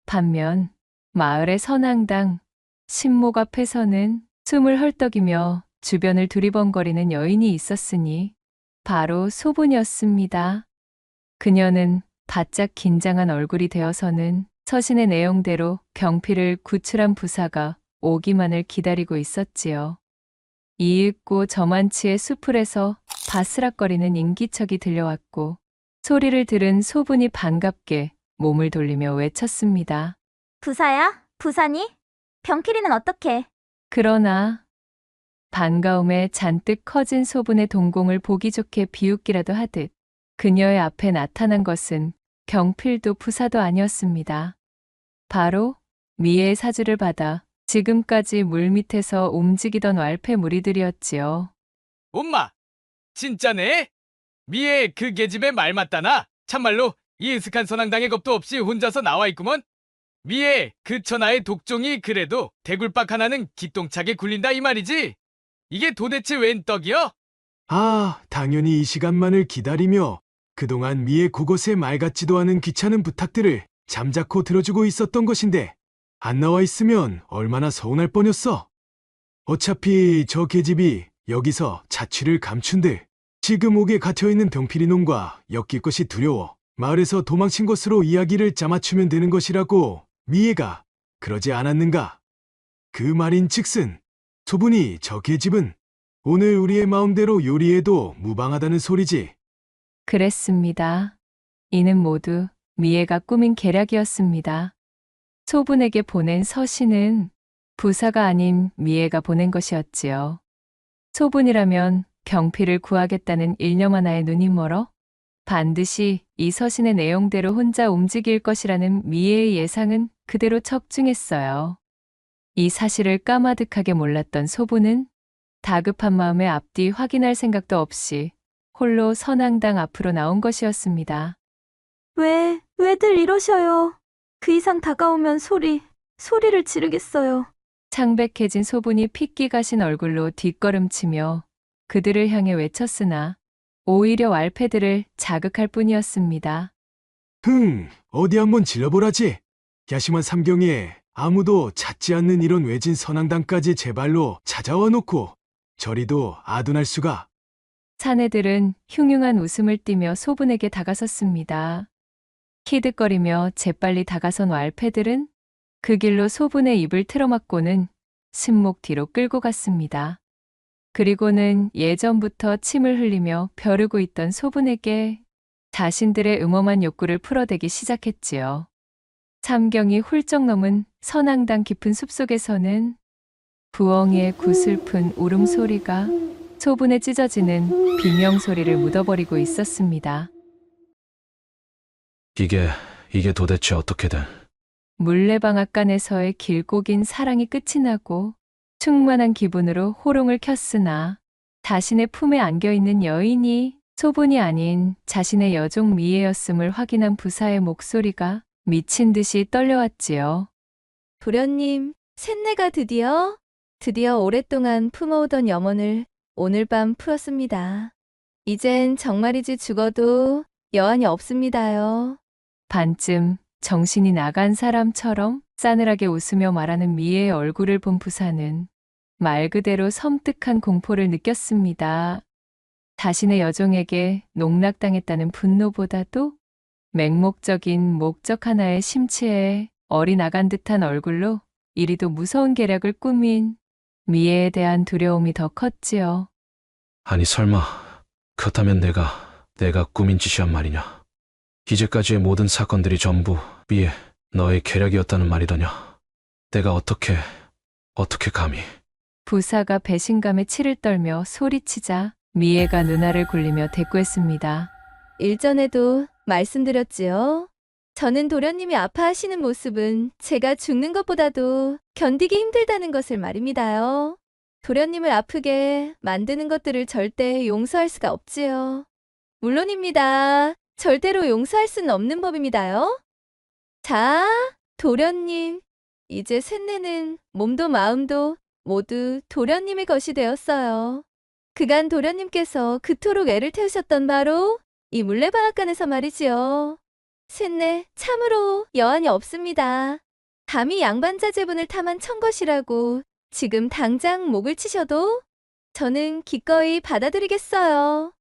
반면 마을의 선앙당 신목 앞에서는 숨을 헐떡이며 주변을 두리번거리는 여인이 있었으니 바로 소분이었습니다. 그녀는 바짝 긴장한 얼굴이 되어서는 서신의 내용대로 병필을 구출한 부사가 오기만을 기다리고 있었지요. 이윽고 저만치의 수풀에서 바스락거리는 인기척이 들려왔고 소리를 들은 소분이 반갑게 몸을 돌리며 외쳤습니다. 부사야? 부사니? 병필이는 어떻게? 그러나 반가움에 잔뜩 커진 소분의 동공을 보기 좋게 비웃기라도 하듯 그녀의 앞에 나타난 것은 병필도 부사도 아니었습니다. 바로 미애의 사주를 받아 지금까지 물밑에서 움직이던 왈패 무리들이었지요. 엄마, 진짜네? 미애 그 계집애 말 맞다나? 참말로 이 으슥한 선앙당의 겁도 없이 혼자서 나와 있구먼. 미애 그 천하의 독종이 그래도 대굴박 하나는 기똥차게 굴린다 이 말이지? 이게 도대체 웬 떡이여? 당연히 이 시간만을 기다리며 그동안 미의 그곳에 말 같지도 않은 귀찮은 부탁들을 잠자코 들어주고 있었던 것인데 안 나와 있으면 얼마나 서운할 뻔했어. 어차피 저 계집이 여기서 자취를 감춘들 지금 옥에 갇혀있는 병필이 놈과 엮일 것이 두려워 마을에서 도망친 것으로 이야기를 짜맞추면 되는 것이라고 미애가 그러지 않았는가? 그 말인즉슨 소분이 저 계집은 오늘 우리의 마음대로 요리해도 무방하다는 소리지. 그랬습니다. 이는 모두 미애가 꾸민 계략이었습니다. 소분에게 보낸 서신은 부사가 아닌 미애가 보낸 것이었지요. 소분이라면 병필을 구하겠다는 일념 하나에 눈이 멀어 반드시 이 서신의 내용대로 혼자 움직일 것이라는 미애의 예상은 그대로 적중했어요. 이 사실을 까마득하게 몰랐던 소분은 다급한 마음에 앞뒤 확인할 생각도 없이 홀로 선앙당 앞으로 나온 것이었습니다. 왜들 이러셔요? 그 이상 다가오면 소리를 지르겠어요. 창백해진 소분이 핏기 가신 얼굴로 뒷걸음치며 그들을 향해 외쳤으나 오히려 왈패들을 자극할 뿐이었습니다. 어디 한번 질러보라지. 야심한 삼경에 아무도 찾지 않는 이런 외진 선앙당까지 제 발로 찾아와 놓고 저리도 아둔할 수가. 사내들은 흉흉한 웃음을 띠며 소분에게 다가섰습니다. 키득거리며 재빨리 다가선 왈패들은 그 길로 소분의 입을 틀어막고는 신목 뒤로 끌고 갔습니다. 그리고는 예전부터 침을 흘리며 벼르고 있던 소분에게 자신들의 음험한 욕구를 풀어대기 시작했지요. 삼경이 훌쩍 넘은 선앙당 깊은 숲속에서는 부엉이의 구슬픈 울음소리가 소분에 찢어지는 비명소리를 묻어버리고 있었습니다. 이게 도대체 어떻게 된? 물레방앗간에서의 길고 긴 사랑이 끝이 나고 충만한 기분으로 호롱을 켰으나 자신의 품에 안겨있는 여인이 소분이 아닌 자신의 여종 미애였음을 확인한 부사의 목소리가 미친 듯이 떨려왔지요. 도련님, 셋내가 드디어 오랫동안 품어오던 염원을 오늘 밤 풀었습니다. 이젠 정말이지 죽어도 여한이 없습니다요. 반쯤 정신이 나간 사람처럼 싸늘하게 웃으며 말하는 미애의 얼굴을 본 부사는 말 그대로 섬뜩한 공포를 느꼈습니다. 자신의 여종에게 농락당했다는 분노보다도 맹목적인 목적 하나에 심취해 어리나간 듯한 얼굴로 이리도 무서운 계략을 꾸민 미애에 대한 두려움이 더 컸지요. 아니 설마 그렇다면 내가 꾸민 짓이란 말이냐? 이제까지의 모든 사건들이 전부 미애 너의 계략이었다는 말이더냐? 내가 어떻게 감히? 부사가 배신감에 치를 떨며 소리치자 미애가 눈알을 굴리며 대꾸했습니다. 일전에도 말씀드렸지요. 저는 도련님이 아파하시는 모습은 제가 죽는 것보다도 견디기 힘들다는 것을 말입니다요. 도련님을 아프게 만드는 것들을 절대 용서할 수가 없지요. 물론입니다. 절대로 용서할 수는 없는 법입니다요. 자, 도련님. 이제 셋내는 몸도 마음도 모두 도련님의 것이 되었어요. 그간 도련님께서 그토록 애를 태우셨던 바로 이 물레방앗간에서 말이지요. 셋내 참으로 여한이 없습니다. 감히 양반자 제분을 탐한 천것이라고 지금 당장 목을 치셔도 저는 기꺼이 받아들이겠어요.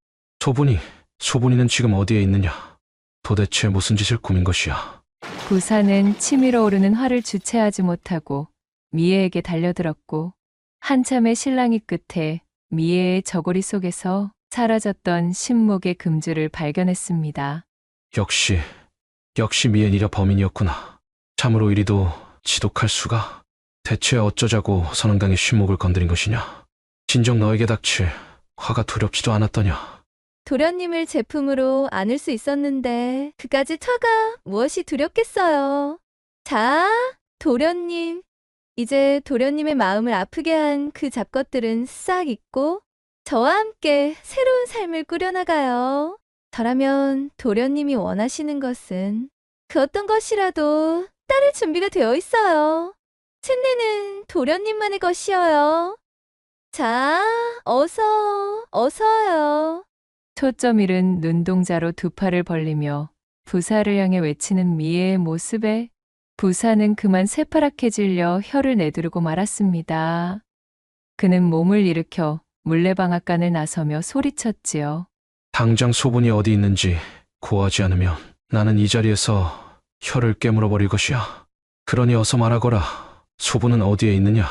소분이는 지금 어디에 있느냐? 도대체 무슨 짓을 꾸민 것이야? 부사는 치밀어 오르는 화를 주체하지 못하고 미애에게 달려들었고 한참의 실랑이 끝에 미애의 저고리 속에서 사라졌던 신목의 금주를 발견했습니다. 역시 미애는 이라 범인이었구나. 참으로 이리도 지독할 수가. 대체 어쩌자고 선왕당의 신목을 건드린 것이냐? 진정 너에게 닥칠 화가 두렵지도 않았더냐? 도련님을 제품으로 안을 수 있었는데 그까지 처가 무엇이 두렵겠어요. 자, 도련님. 이제 도련님의 마음을 아프게 한 그 잡것들은 싹 잊고 저와 함께 새로운 삶을 꾸려나가요. 저라면 도련님이 원하시는 것은 그 어떤 것이라도 따를 준비가 되어 있어요. 셋내는 도련님만의 것이어요. 자, 어서요. 초점 잃은 눈동자로 두 팔을 벌리며 부사를 향해 외치는 미애의 모습에 부사는 그만 새파랗게 질려 혀를 내두르고 말았습니다. 그는 몸을 일으켜 물레방앗간을 나서며 소리쳤지요. 당장 소분이 어디 있는지 고하지 않으면 나는 이 자리에서 혀를 깨물어 버릴 것이야. 그러니 어서 말하거라. 소분은 어디에 있느냐?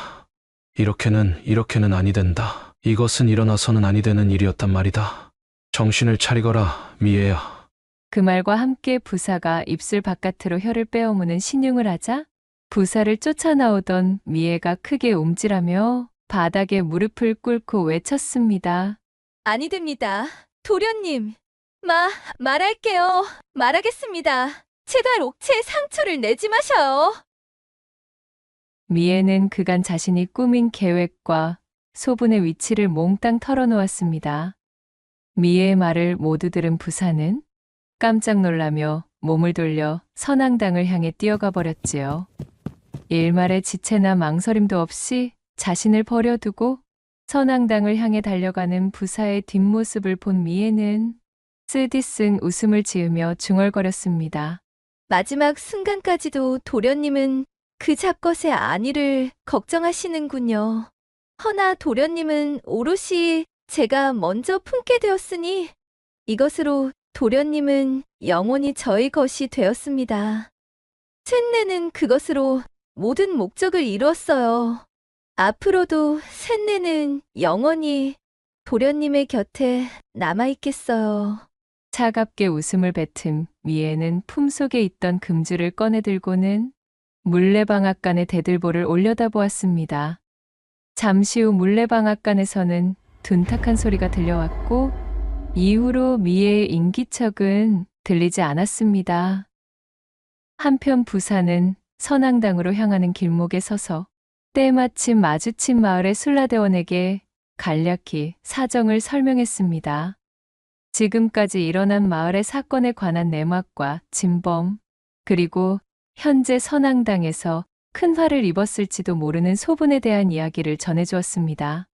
이렇게는 아니 된다. 이것은 일어나서는 아니 되는 일이었단 말이다. 정신을 차리거라, 미애야. 그 말과 함께 부사가 입술 바깥으로 혀를 빼어무는 신용을 하자 부사를 쫓아나오던 미애가 크게 움찔하며 바닥에 무릎을 꿇고 외쳤습니다. 아니 됩니다. 도련님. 말할게요. 말하겠습니다. 제발 옥체의 상처를 내지 마셔요. 미애는 그간 자신이 꾸민 계획과 소분의 위치를 몽땅 털어놓았습니다. 미애의 말을 모두 들은 부사는 깜짝 놀라며 몸을 돌려 선앙당을 향해 뛰어가 버렸지요. 일말의 지체나 망설임도 없이 자신을 버려두고 선앙당을 향해 달려가는 부사의 뒷모습을 본 미애는 쓰디쓴 웃음을 지으며 중얼거렸습니다. 마지막 순간까지도 도련님은 그 잡것의 안위를 걱정하시는군요. 허나 도련님은 오롯이 제가 먼저 품게 되었으니 이것으로 도련님은 영원히 저의 것이 되었습니다. 쇳내는 그것으로 모든 목적을 이루었어요. 앞으로도 쇳내는 영원히 도련님의 곁에 남아있겠어요. 차갑게 웃음을 뱉은 미애는 품속에 있던 금주를 꺼내들고는 물레방앗간의 대들보를 올려다보았습니다. 잠시 후 물레방앗간에서는 둔탁한 소리가 들려왔고 이후로 미애의 인기척은 들리지 않았습니다. 한편 부사는 선앙당으로 향하는 길목에 서서 때마침 마주친 마을의 술라대원에게 간략히 사정을 설명했습니다. 지금까지 일어난 마을의 사건에 관한 내막과 진범, 그리고 현재 선앙당에서 큰 화를 입었을지도 모르는 소분에 대한 이야기를 전해주었습니다.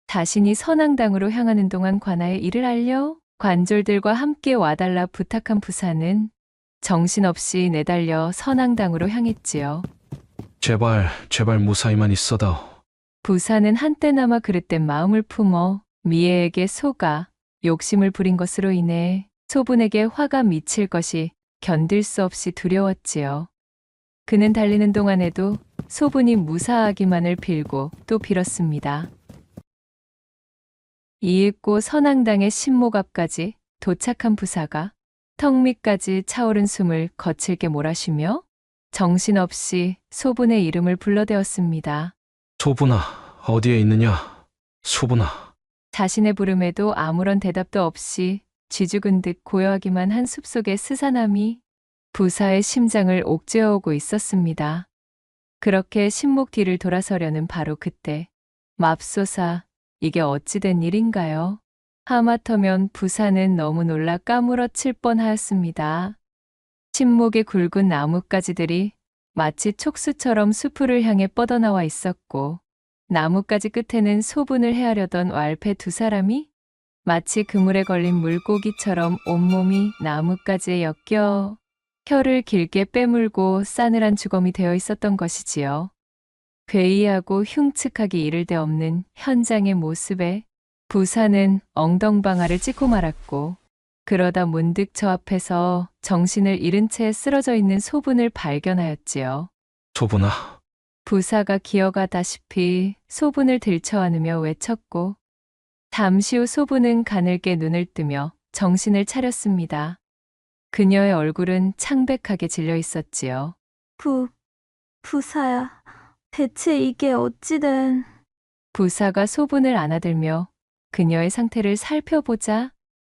자신이 선앙당으로 향하는 동안 관아의 일을 알려 관졸들과 함께 와달라 부탁한 부사는 정신없이 내달려 선앙당으로 향했지요. 제발 무사히만 있어다오. 부사는 한때나마 그릇된 마음을 품어 미애에게 속아 욕심을 부린 것으로 인해 소분에게 화가 미칠 것이 견딜 수 없이 두려웠지요. 그는 달리는 동안에도 소분이 무사하기만을 빌고 또 빌었습니다. 이윽고 선앙당의 신목 앞까지 도착한 부사가 턱 밑까지 차오른 숨을 거칠게 몰아쉬며 정신없이 소분의 이름을 불러대었습니다. 소분아, 어디에 있느냐? 소분아. 자신의 부름에도 아무런 대답도 없이 쥐죽은 듯 고요하기만 한 숲속의 스산함이 부사의 심장을 옥죄어오고 있었습니다. 그렇게 신목 뒤를 돌아서려는 바로 그때 맙소사, 이게 어찌된 일인가요? 하마터면 부사는 너무 놀라 까무러칠 뻔하였습니다. 신목의 굵은 나뭇가지들이 마치 촉수처럼 수풀을 향해 뻗어나와 있었고 나뭇가지 끝에는 소분을 헤아려던 왈패 두 사람이 마치 그물에 걸린 물고기처럼 온몸이 나뭇가지에 엮여 혀를 길게 빼물고 싸늘한 주검이 되어 있었던 것이지요. 괴이하고 흉측하기 이를 데 없는 현장의 모습에 부사는 엉덩방아를 찍고 말았고 그러다 문득 저 앞에서 정신을 잃은 채 쓰러져 있는 소분을 발견하였지요. 소분아. 부사가 기어가다시피 소분을 들쳐안으며 외쳤고 잠시 후 소분은 가늘게 눈을 뜨며 정신을 차렸습니다. 그녀의 얼굴은 창백하게 질려 있었지요. 부사야. 대체 이게 어찌된... 부사가 소분을 안아들며 그녀의 상태를 살펴보자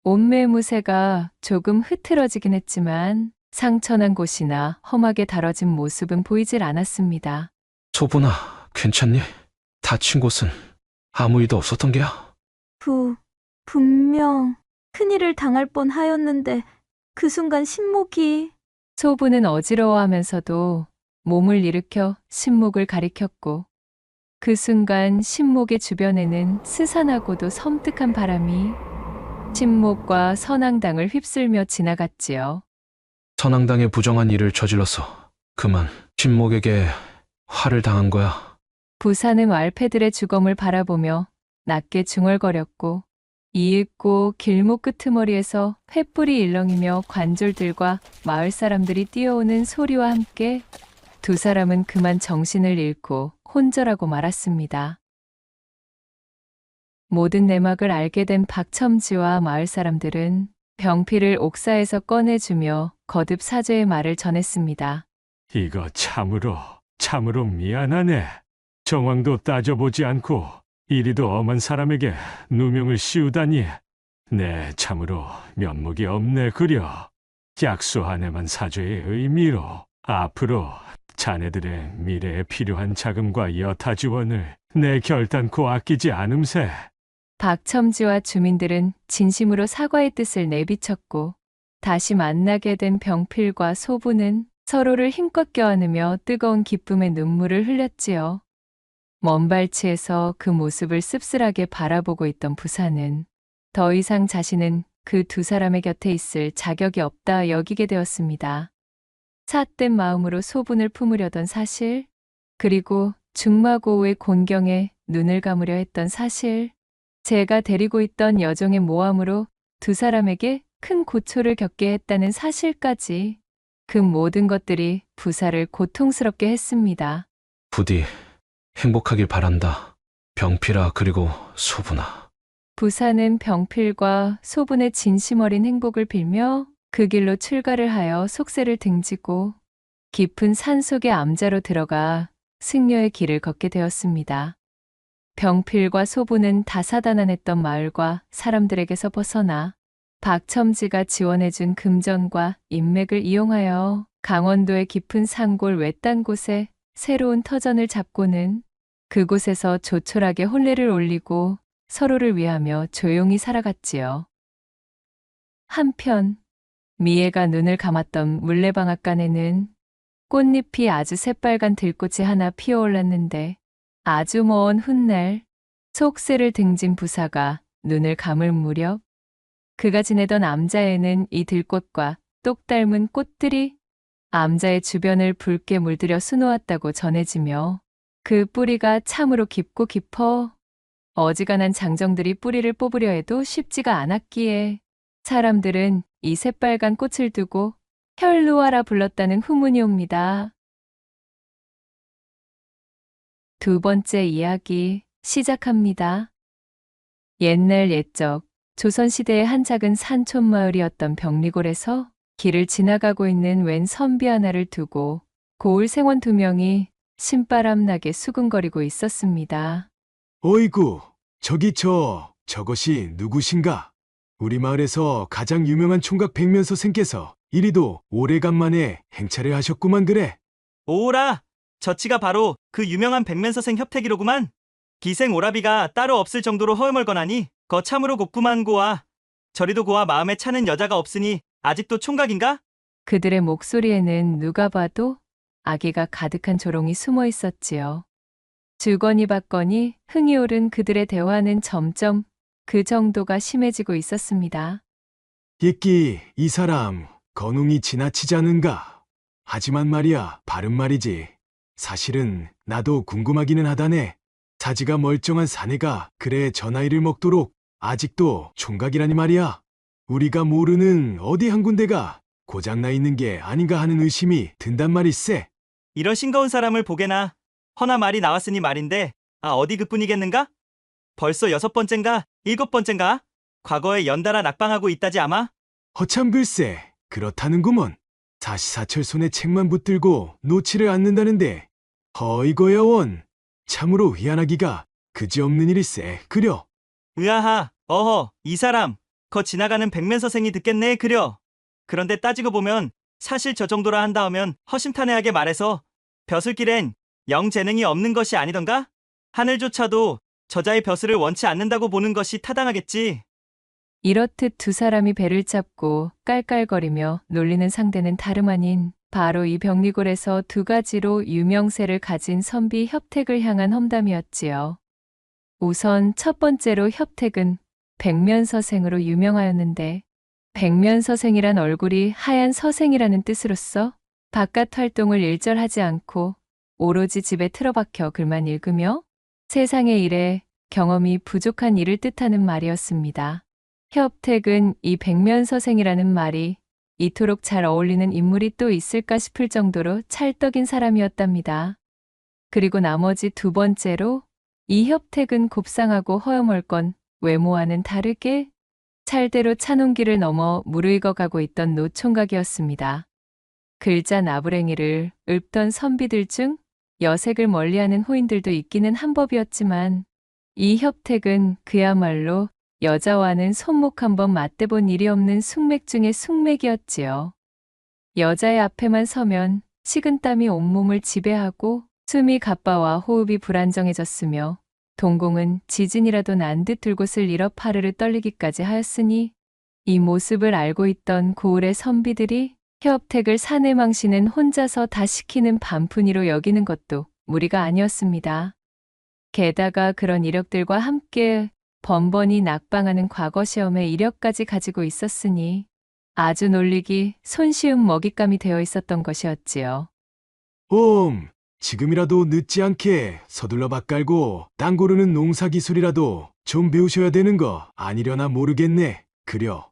옷매무새가 조금 흐트러지긴 했지만 상처난 곳이나 험하게 다뤄진 모습은 보이질 않았습니다. 소분아, 괜찮니? 다친 곳은 아무 일도 없었던 게야? 분명 큰일을 당할 뻔하였는데 그 순간 신목이... 소분은 어지러워하면서도 몸을 일으켜 신목을 가리켰고 그 순간 신목의 주변에는 스산하고도 섬뜩한 바람이 신목과 선앙당을 휩쓸며 지나갔지요. 선앙당의 부정한 일을 저질러서 그만 신목에게 화를 당한 거야. 부사는 말패들의 주검을 바라보며 낮게 중얼거렸고, 이윽고 길목 끄트머리에서 횃불이 일렁이며 관졸들과 마을 사람들이 뛰어오는 소리와 함께 두 사람은 그만 정신을 잃고 혼절하고 말았습니다. 모든 내막을 알게 된 박첨지와 마을 사람들은 병필을 옥사에서 꺼내주며 거듭 사죄의 말을 전했습니다. 이거 참으로 미안하네. 정황도 따져보지 않고 이리도 엄한 사람에게 누명을 씌우다니. 네, 참으로 면목이 없네 그려. 약수 하나만 사죄의 의미로 앞으로 자네들의 미래에 필요한 자금과 여타 지원을 내 결단코 아끼지 않음세. 박첨지와 주민들은 진심으로 사과의 뜻을 내비쳤고, 다시 만나게 된 병필과 소부는 서로를 힘껏 껴안으며 뜨거운 기쁨의 눈물을 흘렸지요. 먼 발치에서 그 모습을 씁쓸하게 바라보고 있던 부사는 더 이상 자신은 그 두 사람의 곁에 있을 자격이 없다 여기게 되었습니다. 삿된 마음으로 소분을 품으려던 사실, 그리고 중마고우의 곤경에 눈을 감으려 했던 사실, 제가 데리고 있던 여종의 모함으로 두 사람에게 큰 고초를 겪게 했다는 사실까지, 그 모든 것들이 부사를 고통스럽게 했습니다. 부디 행복하길 바란다. 병필아 그리고 소분아. 부사는 병필과 소분의 진심 어린 행복을 빌며 그 길로 출가를 하여 속세를 등지고 깊은 산속의 암자로 들어가 승려의 길을 걷게 되었습니다. 병필과 소분은 다사다난했던 마을과 사람들에게서 벗어나 박첨지가 지원해준 금전과 인맥을 이용하여 강원도의 깊은 산골 외딴 곳에 새로운 터전을 잡고는 그곳에서 조촐하게 혼례를 올리고 서로를 위하며 조용히 살아갔지요. 한편 미애가 눈을 감았던 물레방앗간에는 꽃잎이 아주 새빨간 들꽃이 하나 피어올랐는데, 아주 먼 훗날 속세를 등진 부사가 눈을 감을 무렵 그가 지내던 암자에는 이 들꽃과 똑 닮은 꽃들이 암자의 주변을 붉게 물들여 수놓았다고 전해지며, 그 뿌리가 참으로 깊고 깊어 어지간한 장정들이 뿌리를 뽑으려 해도 쉽지가 않았기에 사람들은 이 새빨간 꽃을 두고 혈루아라 불렀다는 후문이 옵니다. 두 번째 이야기 시작합니다. 옛날 옛적 조선시대의 한 작은 산촌 마을이었던 병리골에서 길을 지나가고 있는 웬 선비 하나를 두고 고을 생원 두 명이 신바람 나게 수군거리고 있었습니다. 어이구, 저것이 누구신가? 우리 마을에서 가장 유명한 총각 백면 선생께서 이리도 오래간만에 행차를 하셨구만 그래. 오라! 저치가 바로 그 유명한 백면서생 협택이로구만. 기생 오라비가 따로 없을 정도로 허물거나니 거 참으로 곱구만 고아. 저리도 고아 마음에 차는 여자가 없으니 아직도 총각인가? 그들의 목소리에는 누가 봐도 아기가 가득한 조롱이 숨어 있었지요. 주거니 받거니 흥이 오른 그들의 대화는 점점 그 정도가 심해지고 있었습니다. 예끼, 이 사람 건웅이 지나치지 않은가? 하지만 말이야, 바른 말이지. 사실은 나도 궁금하기는 하다네. 사지가 멀쩡한 사내가 그래 저 나이를 먹도록 아직도 총각이라니 말이야. 우리가 모르는 어디 한 군데가 고장나 있는 게 아닌가 하는 의심이 든단 말일세. 이런 싱거운 사람을 보게나. 허나 말이 나왔으니 말인데 어디 그뿐이겠는가? 벌써 6번째인가 7번째인가? 과거에 연달아 낙방하고 있다지 아마? 허참 글쎄, 그렇다는구먼. 사시사철 손에 책만 붙들고 놓지를 않는다는데 허이거야 원. 참으로 희한하기가 그지없는 일일세 그려. 으아하, 어허, 이 사람 거 지나가는 백면서생이 듣겠네 그려. 그런데 따지고 보면 사실 저 정도라 한다 하면 허심탄회하게 말해서 벼슬길엔 영 재능이 없는 것이 아니던가? 하늘조차도 저자의 벼슬을 원치 않는다고 보는 것이 타당하겠지. 이렇듯 두 사람이 배를 잡고 깔깔거리며 놀리는 상대는 다름 아닌 바로 이 병리골에서 두 가지로 유명세를 가진 선비 협택을 향한 험담이었지요. 우선 첫 번째로 협택은 백면서생으로 유명하였는데, 백면서생이란 얼굴이 하얀 서생이라는 뜻으로서 바깥 활동을 일절하지 않고 오로지 집에 틀어박혀 글만 읽으며 세상의 일에 경험이 부족한 일을 뜻하는 말이었습니다. 협택은 이 백면서생이라는 말이 이토록 잘 어울리는 인물이 또 있을까 싶을 정도로 찰떡인 사람이었답니다. 그리고 나머지 두 번째로 이 협택은 곱상하고 허여멀건 외모와는 다르게 찰대로 찬홍기를 넘어 무르익어가고 있던 노총각이었습니다. 글자 나부랭이를 읊던 선비들 중 여색을 멀리하는 호인들도 있기는 한 법이었지만 이 협택은 그야말로 여자와는 손목 한번 맞대본 일이 없는 숙맥 중의 숙맥이었지요. 여자의 앞에만 서면 식은땀이 온몸을 지배하고 숨이 가빠와 호흡이 불안정해졌으며 동공은 지진이라도 난 듯 들곳을 잃어 파르르 떨리기까지 하였으니 이 모습을 알고 있던 고을의 선비들이 협택을 사내 망신은 혼자서 다 시키는 반푼이로 여기는 것도 무리가 아니었습니다. 게다가 그런 이력들과 함께 번번이 낙방하는 과거 시험의 이력까지 가지고 있었으니 아주 놀리기 손쉬운 먹잇감이 되어 있었던 것이었지요. 지금이라도 늦지 않게 서둘러 밭 깔고 땅 고르는 농사 기술이라도 좀 배우셔야 되는 거 아니려나 모르겠네. 그려.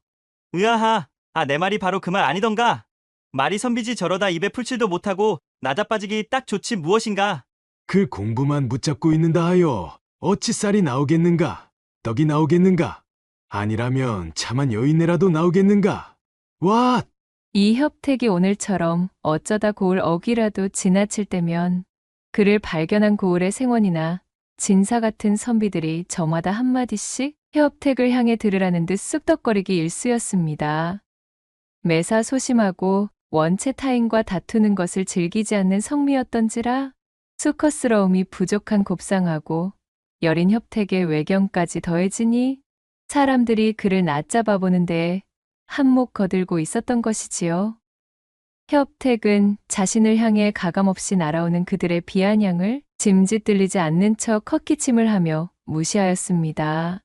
으아하, 내 말이 바로 그 말 아니던가. 말이 선비지 저러다 입에 풀칠도 못하고 나자빠지기 딱 좋지 무엇인가. 그 공부만 붙잡고 있는다 하여 어찌 쌀이 나오겠는가? 떡이 나오겠는가? 아니라면 차만 여인네라도 나오겠는가? 와! 이 협택이 오늘처럼 어쩌다 고을 어귀라도 지나칠 때면 그를 발견한 고을의 생원이나 진사 같은 선비들이 저마다 한마디씩 협택을 향해 들으라는 듯 쑥덕거리기 일쑤였습니다. 매사 소심하고 원체 타인과 다투는 것을 즐기지 않는 성미였던지라 수컷스러움이 부족한 곱상하고 여린 협택의 외경까지 더해지니 사람들이 그를 낮잡아 보는 데에 한몫 거들고 있었던 것이지요. 협택은 자신을 향해 가감없이 날아오는 그들의 비아냥을 짐짓 들리지 않는 척 헛기침을 하며 무시하였습니다.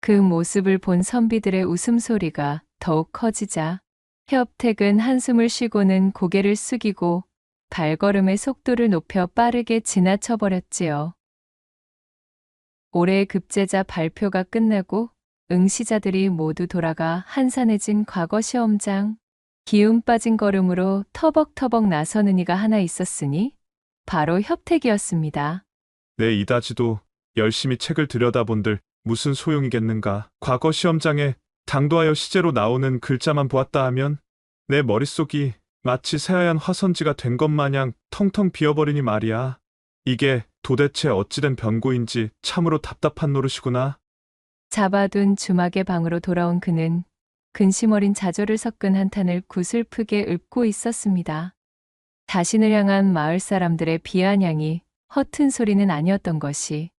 그 모습을 본 선비들의 웃음소리가 더욱 커지자 협택은 한숨을 쉬고는 고개를 숙이고 발걸음의 속도를 높여 빠르게 지나쳐버렸지요. 올해의 급제자 발표가 끝나고 응시자들이 모두 돌아가 한산해진 과거 시험장, 기운 빠진 걸음으로 터벅터벅 나서는 이가 하나 있었으니 바로 협택이었습니다. 내 이다지도 열심히 책을 들여다본들 무슨 소용이겠는가. 과거 시험장에 당도하여 시제로 나오는 글자만 보았다 하면 내 머릿속이 마치 새하얀 화선지가 된 것 마냥 텅텅 비어버리니 말이야. 이게 도대체 어찌된 변고인지 참으로 답답한 노릇이구나. 잡아둔 주막의 방으로 돌아온 그는 근심 어린 좌절을 섞은 한탄을 구슬프게 읊고 있었습니다. 자신을 향한 마을 사람들의 비아냥이 허튼 소리는 아니었던 것이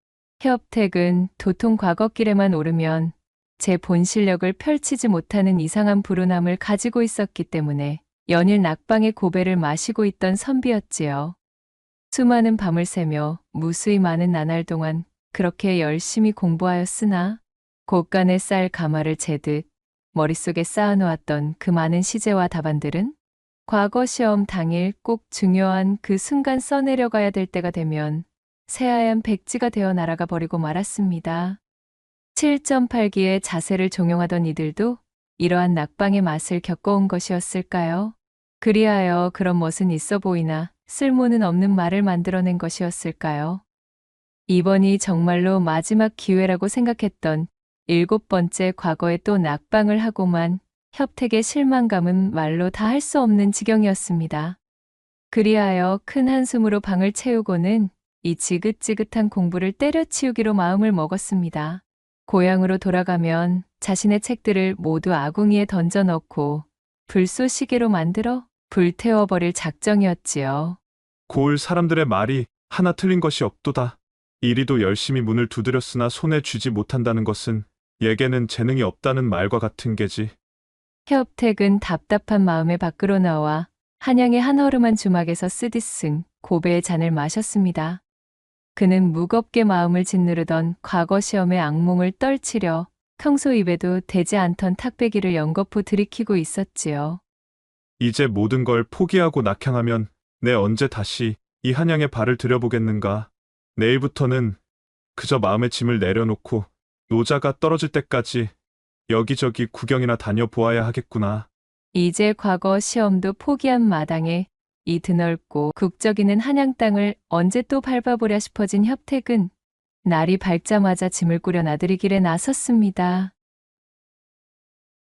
협택은 도통 과거길에만 오르면 제 본 실력을 펼치지 못하는 이상한 불운함을 가지고 있었기 때문에 연일 낙방의 고배를 마시고 있던 선비였지요. 수많은 밤을 새며 무수히 많은 나날 동안 그렇게 열심히 공부하였으나 곳간에 쌀 가마를 재듯 머릿속에 쌓아놓았던 그 많은 시제와 답안들은 과거 시험 당일 꼭 중요한 그 순간 써내려가야 될 때가 되면 새하얀 백지가 되어 날아가 버리고 말았습니다. 7.8기의 자세를 종용하던 이들도 이러한 낙방의 맛을 겪어온 것이었을까요? 그리하여 그런 멋은 있어 보이나 쓸모는 없는 말을 만들어낸 것이었을까요? 이번이 정말로 마지막 기회라고 생각했던 7번째 과거에 또 낙방을 하고만 협택의 실망감은 말로 다 할 수 없는 지경이었습니다. 그리하여 큰 한숨으로 방을 채우고는 이 지긋지긋한 공부를 때려치우기로 마음을 먹었습니다. 고향으로 돌아가면 자신의 책들을 모두 아궁이에 던져 넣고 불쏘시개로 만들어 불태워버릴 작정이었지요. 고을 사람들의 말이 하나 틀린 것이 없도다. 이리도 열심히 문을 두드렸으나 손에 쥐지 못한다는 것은 예게는 재능이 없다는 말과 같은 게지. 협택은 답답한 마음에 밖으로 나와 한양의 한허름한 주막에서 쓰디쓴 고배의 잔을 마셨습니다. 그는 무겁게 마음을 짓누르던 과거 시험의 악몽을 떨치려 평소 입에도 대지 않던 탁배기를 연거푸 들이키고 있었지요. 이제 모든 걸 포기하고 낙향하면 내 언제 다시 이 한양에 발을 들여보겠는가. 내일부터는 그저 마음의 짐을 내려놓고 노자가 떨어질 때까지 여기저기 구경이나 다녀보아야 하겠구나. 이제 과거 시험도 포기한 마당에 이 드넓고 국적이는 한양 땅을 언제 또 밟아보랴 싶어진 협택은 날이 밝자마자 짐을 꾸려 나들이 길에 나섰습니다.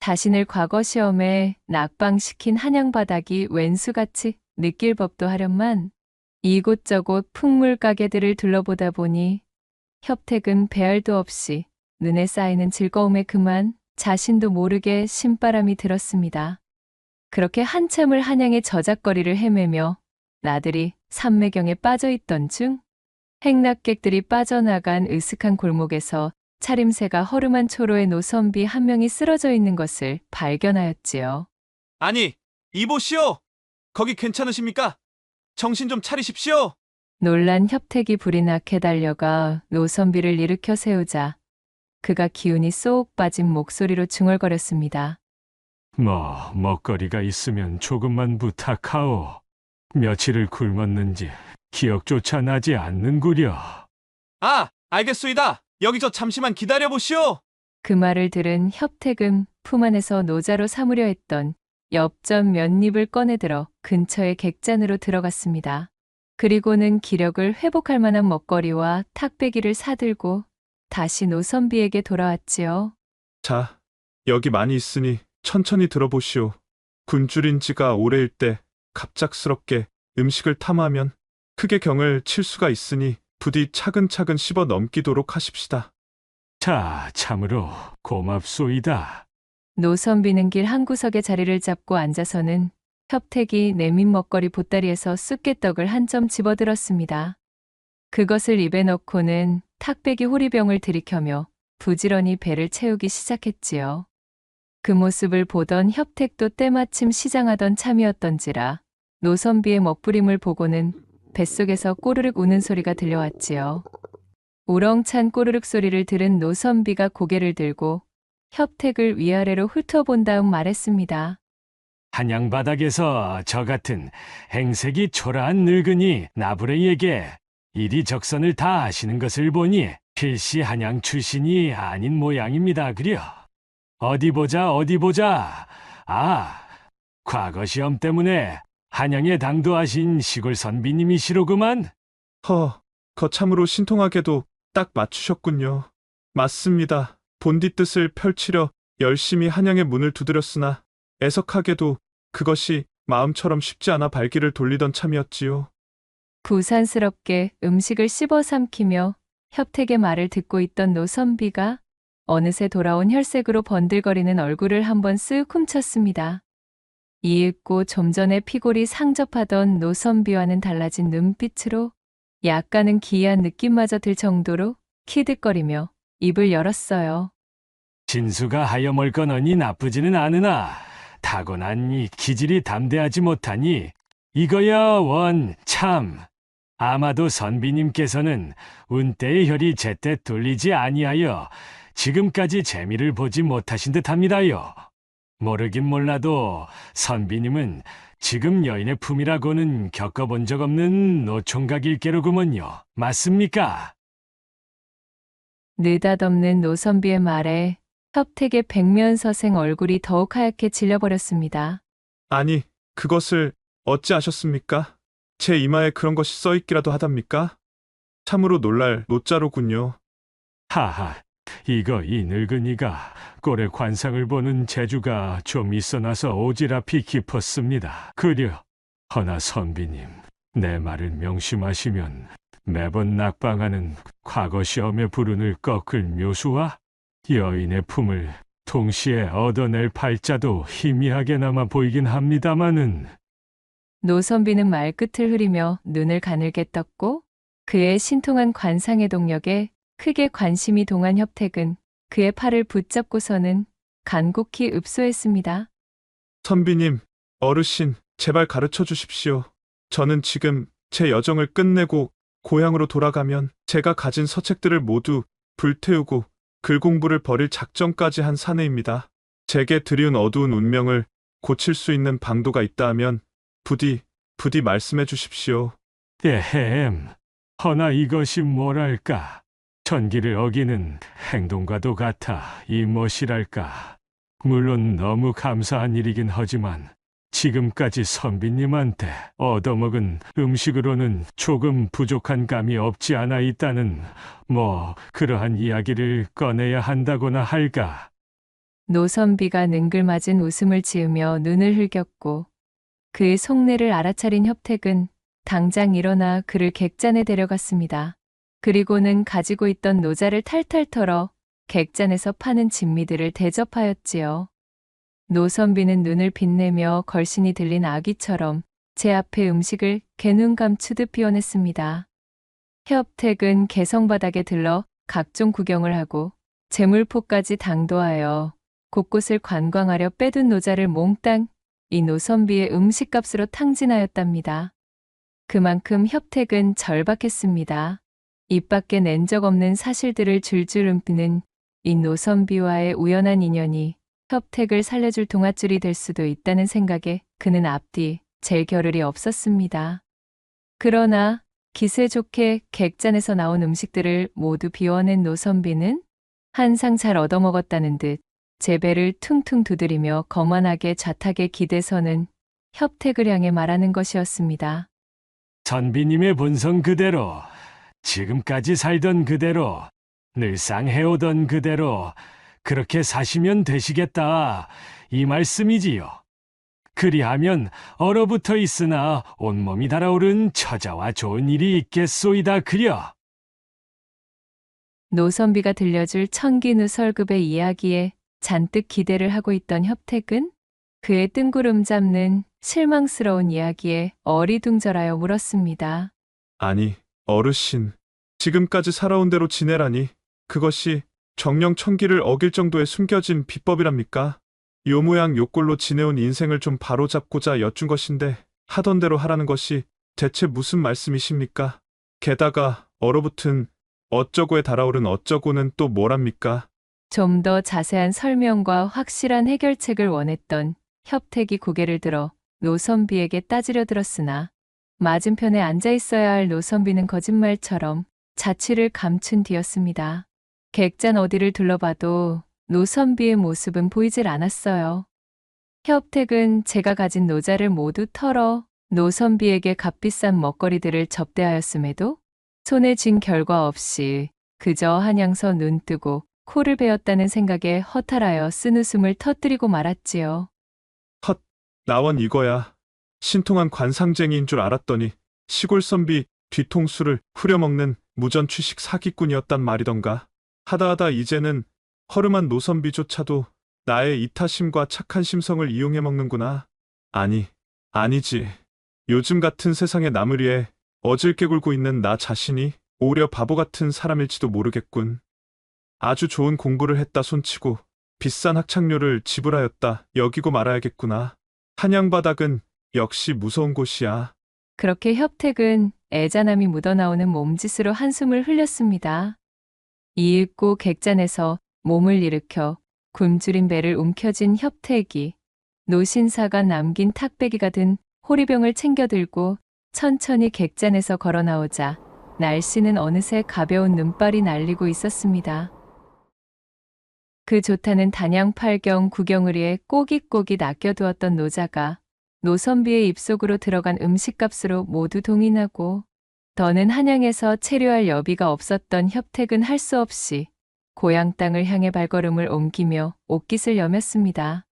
자신을 과거 시험에 낙방시킨 한양 바닥이 웬수같이 느낄 법도 하련만 이곳저곳 풍물 가게들을 둘러보다 보니 협택은 배알도 없이 눈에 쌓이는 즐거움에 그만 자신도 모르게 신바람이 들었습니다. 그렇게 한참을 한양의 저작거리를 헤매며 나들이 삼매경에 빠져있던 중 행락객들이 빠져나간 으슥한 골목에서 차림새가 허름한 초로의 노선비 한 명이 쓰러져 있는 것을 발견하였지요. 아니, 이보시오! 거기 괜찮으십니까? 정신 좀 차리십시오! 놀란 협택이 불이 나게 달려가 노선비를 일으켜 세우자 그가 기운이 쏙 빠진 목소리로 중얼거렸습니다. 먹거리가 있으면 조금만 부탁하오. 며칠을 굶었는지 기억조차 나지 않는구려. 아, 알겠소이다. 여기 저 잠시만 기다려보시오. 그 말을 들은 협택은 품 안에서 노자로 삼으려 했던 엽전 몇 입을 꺼내들어 근처의 객잔으로 들어갔습니다. 그리고는 기력을 회복할 만한 먹거리와 탁배기를 사들고 다시 노선비에게 돌아왔지요. 자, 여기 많이 있으니 천천히 들어보시오. 굶주린 지가 오래일 때 갑작스럽게 음식을 탐하면 크게 경을 칠 수가 있으니 부디 차근차근 씹어 넘기도록 하십시다. 자, 참으로 고맙소이다. 노선비는 길 한 구석에 자리를 잡고 앉아서는 협택이 내민 먹거리 보따리에서 쑥개떡을 한 점 집어들었습니다. 그것을 입에 넣고는 탁배기 호리병을 들이켜며 부지런히 배를 채우기 시작했지요. 그 모습을 보던 협택도 때마침 시장하던 참이었던지라 노선비의 먹부림을 보고는 뱃속에서 꼬르륵 우는 소리가 들려왔지요. 우렁찬 꼬르륵 소리를 들은 노선비가 고개를 들고 협택을 위아래로 훑어본 다음 말했습니다. 한양 바닥에서 저 같은 행색이 초라한 늙은이 나부레에게 이리 적선을 다 하시는 것을 보니 필시 한양 출신이 아닌 모양입니다. 그려. 어디 보자. 아, 과거 시험 때문에 한양에 당도하신 시골 선비님이시로구만. 거참으로 신통하게도 딱 맞추셨군요. 맞습니다. 본디 뜻을 펼치려 열심히 한양의 문을 두드렸으나 애석하게도 그것이 마음처럼 쉽지 않아 발길을 돌리던 참이었지요. 부산스럽게 음식을 씹어 삼키며 협택의 말을 듣고 있던 노선비가 어느새 돌아온 혈색으로 번들거리는 얼굴을 한번 쓱 훔쳤습니다. 이윽고 좀 전에 피골이 상접하던 노선비와는 달라진 눈빛으로 약간은 기이한 느낌마저 들 정도로 키득거리며 입을 열었어요. 진수가 하여 멀거너니 나쁘지는 않으나 타고난 이 기질이 담대하지 못하니 이거야 원 참. 아마도 선비님께서는 운때의 혈이 제때 돌리지 아니하여 지금까지 재미를 보지 못하신 듯합니다요. 모르긴 몰라도 선비님은 지금 여인의 품이라고는 겪어본 적 없는 노총각 일개로구먼요. 맞습니까? 느닷없는 노선비의 말에 협택의 백면서생 얼굴이 더욱 하얗게 질려버렸습니다. 아니, 그것을 어찌 아셨습니까? 제 이마에 그런 것이 써있기라도 하답니까? 참으로 놀랄 노자로군요. 하하, 이 늙은이가 꼴의 관상을 보는 재주가 좀 있어나서 오지랖이 깊었습니다. 그려, 허나 선비님, 내 말을 명심하시면 매번 낙방하는 과거 시험의 불운을 꺾을 묘수와 여인의 품을 동시에 얻어낼 팔자도 희미하게나마 보이긴 합니다마는. 노선비는 말끝을 흐리며 눈을 가늘게 떴고 그의 신통한 관상의 동력에 크게 관심이 동한 협택은 그의 팔을 붙잡고서는 간곡히 읍소했습니다. 선비님, 어르신, 제발 가르쳐 주십시오. 저는 지금 제 여정을 끝내고 고향으로 돌아가면 제가 가진 서책들을 모두 불태우고 글 공부를 버릴 작정까지 한 사내입니다. 제게 드리운 어두운 운명을 고칠 수 있는 방도가 있다 하면 부디 말씀해 주십시오. 에헴, 허나 이것이 뭐랄까. 천기를 어기는 행동과도 같아 이 무엇이랄까. 물론 너무 감사한 일이긴 하지만 지금까지 선비님한테 얻어먹은 음식으로는 조금 부족한 감이 없지 않아 있다는 그러한 이야기를 꺼내야 한다거나 할까. 노선비가 능글맞은 웃음을 지으며 눈을 흘겼고 그의 속내를 알아차린 협택은 당장 일어나 그를 객잔에 데려갔습니다. 그리고는 가지고 있던 노자를 탈탈 털어 객잔에서 파는 진미들을 대접하였지요. 노선비는 눈을 빛내며 걸신이 들린 아기처럼 제 앞에 음식을 개눈 감추듯 비워냈습니다. 협택은 개성바닥에 들러 각종 구경을 하고 재물포까지 당도하여 곳곳을 관광하려 빼둔 노자를 몽땅 이 노선비의 음식값으로 탕진하였답니다. 그만큼 협택은 절박했습니다. 입 밖에 낸 적 없는 사실들을 줄줄 읊는 이 노선비와의 우연한 인연이 협택을 살려줄 동아줄이 될 수도 있다는 생각에 그는 앞뒤 잴 겨를이 없었습니다. 그러나 기세 좋게 객잔에서 나온 음식들을 모두 비워낸 노선비는 한상 잘 얻어먹었다는 듯 제 배를 퉁퉁 두드리며 거만하게 좌탁에 기대서는 협택을 향해 말하는 것이었습니다. 선비님의 본성 그대로, 지금까지 살던 그대로, 늘상 해오던 그대로 그렇게 사시면 되시겠다, 이 말씀이지요. 그리하면 얼어붙어 있으나 온몸이 달아오른 처자와 좋은 일이 있겠소이다 그려. 노선비가 들려줄 천기누설급의 이야기에 잔뜩 기대를 하고 있던 협택은 그의 뜬구름 잡는 실망스러운 이야기에 어리둥절하여 물었습니다. 아니, 어르신. 지금까지 살아온 대로 지내라니 그것이 정령 천기를 어길 정도의 숨겨진 비법이랍니까? 요 모양 요 꼴로 지내온 인생을 좀 바로잡고자 여쭌 것인데 하던 대로 하라는 것이 대체 무슨 말씀이십니까? 게다가 얼어붙은 어쩌고에 달아오른 어쩌고는 또 뭐랍니까? 좀 더 자세한 설명과 확실한 해결책을 원했던 협택이 고개를 들어 노선비에게 따지려 들었으나 맞은편에 앉아 있어야 할 노선비는 거짓말처럼 자취를 감춘 뒤였습니다. 객잔 어디를 둘러봐도 노선비의 모습은 보이질 않았어요. 협택은 제가 가진 노자를 모두 털어 노선비에게 값비싼 먹거리들을 접대하였음에도 손에 쥔 결과 없이 그저 한양서 눈뜨고 코를 베었다는 생각에 허탈하여 쓴웃음을 터뜨리고 말았지요. 헛, 나원 이거야. 신통한 관상쟁이인 줄 알았더니 시골 선비 뒤통수를 후려먹는 무전취식 사기꾼이었단 말이던가. 하다하다 이제는 허름한 노선비조차도 나의 이타심과 착한 심성을 이용해 먹는구나. 아니지. 요즘 같은 세상에 남을 위해 어질게 굴고 있는 나 자신이 오히려 바보 같은 사람일지도 모르겠군. 아주 좋은 공부를 했다 손치고 비싼 학창료를 지불하였다 여기고 말아야겠구나. 한양바닥은 역시 무서운 곳이야. 그렇게 협택은 애잔함이 묻어나오는 몸짓으로 한숨을 흘렸습니다. 이윽고 객잔에서 몸을 일으켜 굶주린 배를 움켜쥔 협택이 노신사가 남긴 탁배기가 든 호리병을 챙겨 들고 천천히 객잔에서 걸어 나오자 날씨는 어느새 가벼운 눈발이 날리고 있었습니다. 그 좋다는 단양팔경 구경의리에 꼬깃꼬깃 아껴두었던 노자가 노선비의 입속으로 들어간 음식값으로 모두 동인하고 더는 한양에서 체류할 여비가 없었던 협택은 할 수 없이 고향 땅을 향해 발걸음을 옮기며 옷깃을 여몄습니다.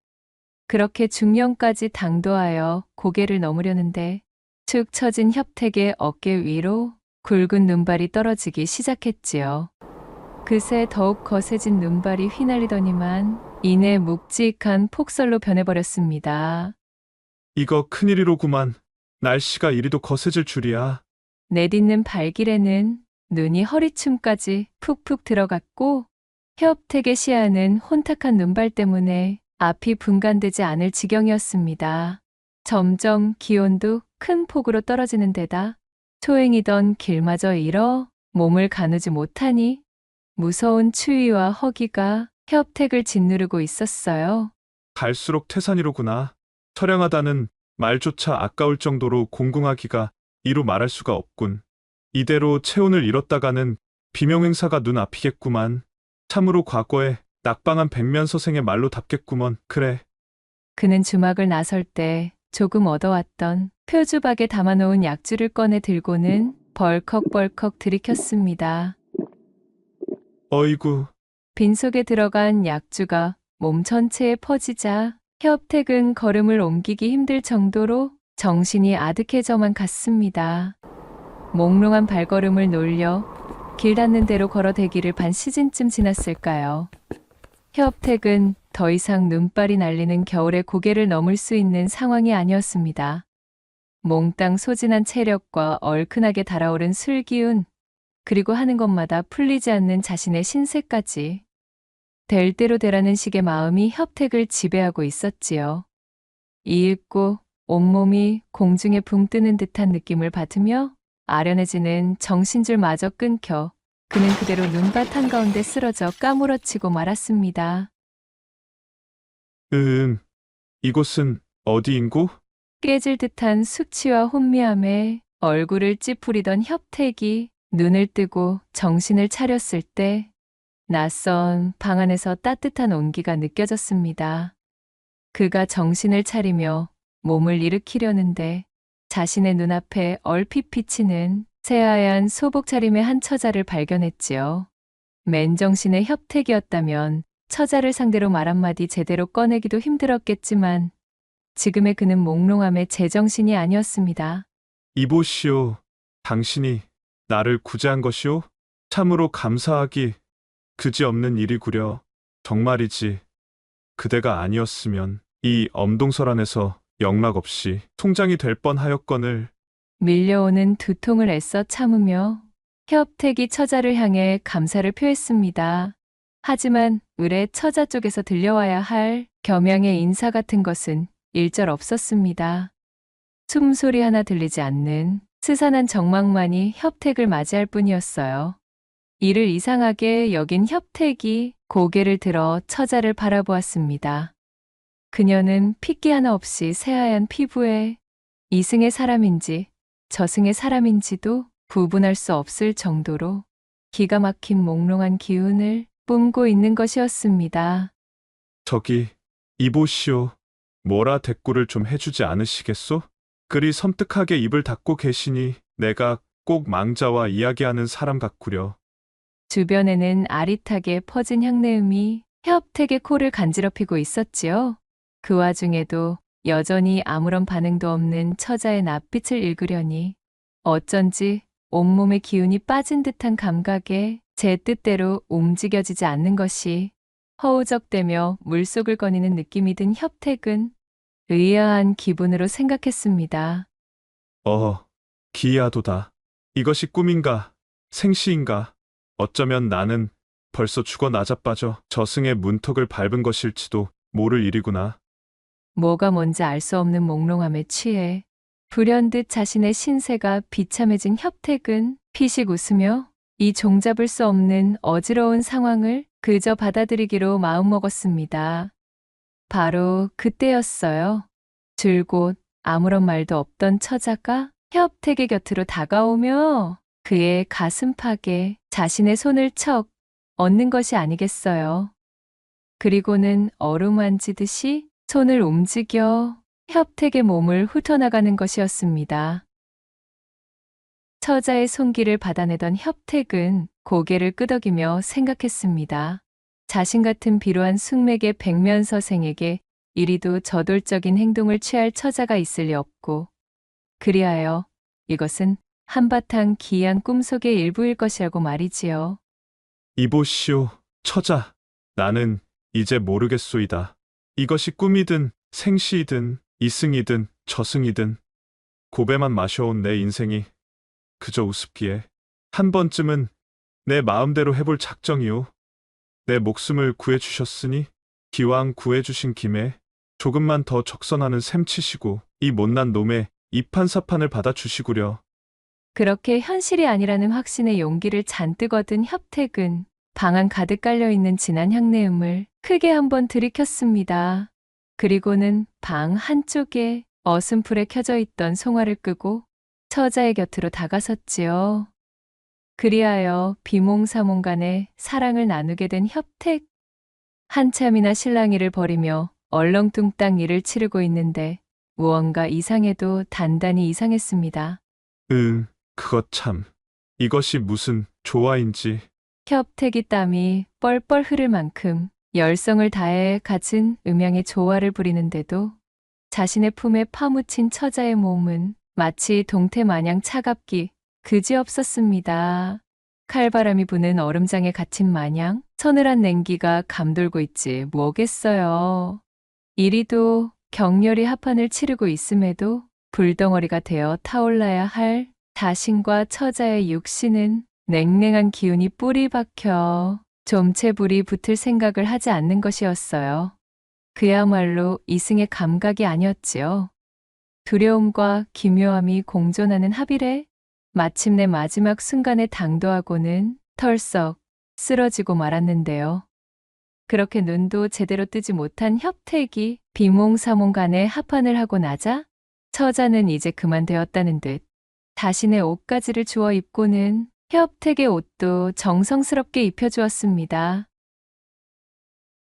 그렇게 중령까지 당도하여 고개를 넘으려는데 축 처진 협택의 어깨 위로 굵은 눈발이 떨어지기 시작했지요. 그새 더욱 거세진 눈발이 휘날리더니만 이내 묵직한 폭설로 변해버렸습니다. 이거 큰일이로구만. 날씨가 이리도 거세질 줄이야. 내딛는 발길에는 눈이 허리춤까지 푹푹 들어갔고 협택의 시야는 혼탁한 눈발 때문에 앞이 분간되지 않을 지경이었습니다. 점점 기온도 큰 폭으로 떨어지는 데다 초행이던 길마저 잃어 몸을 가누지 못하니 무서운 추위와 허기가 협택을 짓누르고 있었어요. 갈수록 태산이로구나. 처량하다는 말조차 아까울 정도로 공공하기가 이루 말할 수가 없군. 이대로 체온을 잃었다가는 비명행사가 눈앞이겠구만. 참으로 과거에 낙방한 백면서생의 말로 답겠구먼. 그래. 그는 주막을 나설 때 조금 얻어왔던 표주박에 담아놓은 약주를 꺼내 들고는 벌컥벌컥 들이켰습니다. 어이구, 빈속에 들어간 약주가 몸 전체에 퍼지자 협택은 걸음을 옮기기 힘들 정도로 정신이 아득해져만 갔습니다. 몽롱한 발걸음을 놀려 길 닿는 대로 걸어대기를 반 시즌쯤 지났을까요? 협택은 더 이상 눈발이 날리는 겨울의 고개를 넘을 수 있는 상황이 아니었습니다. 몽땅 소진한 체력과 얼큰하게 달아오른 술기운, 그리고 하는 것마다 풀리지 않는 자신의 신세까지 될 대로 되라는 식의 마음이 협택을 지배하고 있었지요. 이윽고 온몸이 공중에 붕 뜨는 듯한 느낌을 받으며 아련해지는 정신줄마저 끊겨 그는 그대로 눈밭 한가운데 쓰러져 까무러치고 말았습니다. 이곳은 어디인고? 깨질 듯한 숙취와 혼미함에 얼굴을 찌푸리던 협택이 눈을 뜨고 정신을 차렸을 때 낯선 방 안에서 따뜻한 온기가 느껴졌습니다. 그가 정신을 차리며 몸을 일으키려는데 자신의 눈앞에 얼핏 비치는 새하얀 소복 차림의 한 처자를 발견했지요. 맨정신의 협택이었다면 처자를 상대로 말 한마디 제대로 꺼내기도 힘들었겠지만 지금의 그는 몽롱함에 제정신이 아니었습니다. 이보시오. 당신이 나를 구제한 것이오? 참으로 감사하기 그지없는 일이구려. 정말이지. 그대가 아니었으면 이 엄동설 안에서 영락없이 통장이 될 뻔하였거늘. 밀려오는 두통을 애써 참으며 협택이 처자를 향해 감사를 표했습니다. 하지만 의뢰 처자 쪽에서 들려와야 할 겸양의 인사 같은 것은 일절 없었습니다. 숨소리 하나 들리지 않는 스산한 정막만이 협택을 맞이할 뿐이었어요. 이를 이상하게 여긴 협택이 고개를 들어 처자를 바라보았습니다. 그녀는 핏기 하나 없이 새하얀 피부에 이승의 사람인지 저승의 사람인지도 구분할 수 없을 정도로 기가 막힌 몽롱한 기운을 뿜고 있는 것이었습니다. 저기, 이보시오. 뭐라 대꾸를 좀 해주지 않으시겠소? 그리 섬뜩하게 입을 닫고 계시니 내가 꼭 망자와 이야기하는 사람 같구려. 주변에는 아릿하게 퍼진 향내음이 협택의 코를 간지럽히고 있었지요. 그 와중에도 여전히 아무런 반응도 없는 처자의 낯빛을 읽으려니 어쩐지 온몸의 기운이 빠진 듯한 감각에 제 뜻대로 움직여지지 않는 것이 허우적대며 물속을 거니는 느낌이 든 협택은 의아한 기분으로 생각했습니다. 기이하도다. 이것이 꿈인가, 생시인가. 어쩌면 나는 벌써 죽어 나자빠져 저승의 문턱을 밟은 것일지도 모를 일이구나. 뭐가 뭔지 알 수 없는 몽롱함에 취해 불현듯 자신의 신세가 비참해진 협택은 피식 웃으며 이 종잡을 수 없는 어지러운 상황을 그저 받아들이기로 마음먹었습니다. 바로 그때였어요. 줄곧 아무런 말도 없던 처자가 협택의 곁으로 다가오며 그의 가슴팍에 자신의 손을 척 얹는 것이 아니겠어요. 그리고는 어루만지듯이 손을 움직여 협택의 몸을 훑어나가는 것이었습니다. 처자의 손길을 받아내던 협택은 고개를 끄덕이며 생각했습니다. 자신 같은 비루한 숙맥의 백면서생에게 이리도 저돌적인 행동을 취할 처자가 있을 리 없고, 그리하여 이것은 한바탕 기이한 꿈속의 일부일 것이라고 말이지요. 이보시오, 처자. 나는 이제 모르겠소이다. 이것이 꿈이든 생시이든 이승이든 저승이든 고배만 마셔온 내 인생이 그저 우습기에 한 번쯤은 내 마음대로 해볼 작정이오. 내 목숨을 구해주셨으니 기왕 구해주신 김에 조금만 더 적선하는 셈 치시고 이 못난 놈의 이판사판을 받아주시구려. 그렇게 현실이 아니라는 확신의 용기를 잔뜩 얻은 협택은 방 안 가득 깔려있는 진한 향내음을 크게 한번 들이켰습니다. 그리고는 방 한쪽에 어슴풀에 켜져 있던 송화를 끄고 처자의 곁으로 다가섰지요. 그리하여 비몽사몽 간에 사랑을 나누게 된 협택. 한참이나 실랑이를 벌이며 얼렁뚱땅 일을 치르고 있는데 무언가 이상해도 단단히 이상했습니다. 그것 참. 이것이 무슨 조화인지. 협택이 땀이 뻘뻘 흐를 만큼 열성을 다해 갖은 음양의 조화를 부리는데도 자신의 품에 파묻힌 처자의 몸은 마치 동태 마냥 차갑기 그지없었습니다. 칼바람이 부는 얼음장에 갇힌 마냥 서늘한 냉기가 감돌고 있지 뭐겠어요. 이리도 격렬히 합판을 치르고 있음에도 불덩어리가 되어 타올라야 할 자신과 처자의 육신은 냉랭한 기운이 뿌리 박혀 좀채불이 붙을 생각을 하지 않는 것이었어요. 그야말로 이승의 감각이 아니었지요. 두려움과 기묘함이 공존하는 합일에 마침내 마지막 순간에 당도하고는 털썩 쓰러지고 말았는데요. 그렇게 눈도 제대로 뜨지 못한 협택이 비몽사몽 간에 합판을 하고 나자 처자는 이제 그만 되었다는 듯 자신의 옷가지를 주워 입고는 협택의 옷도 정성스럽게 입혀주었습니다.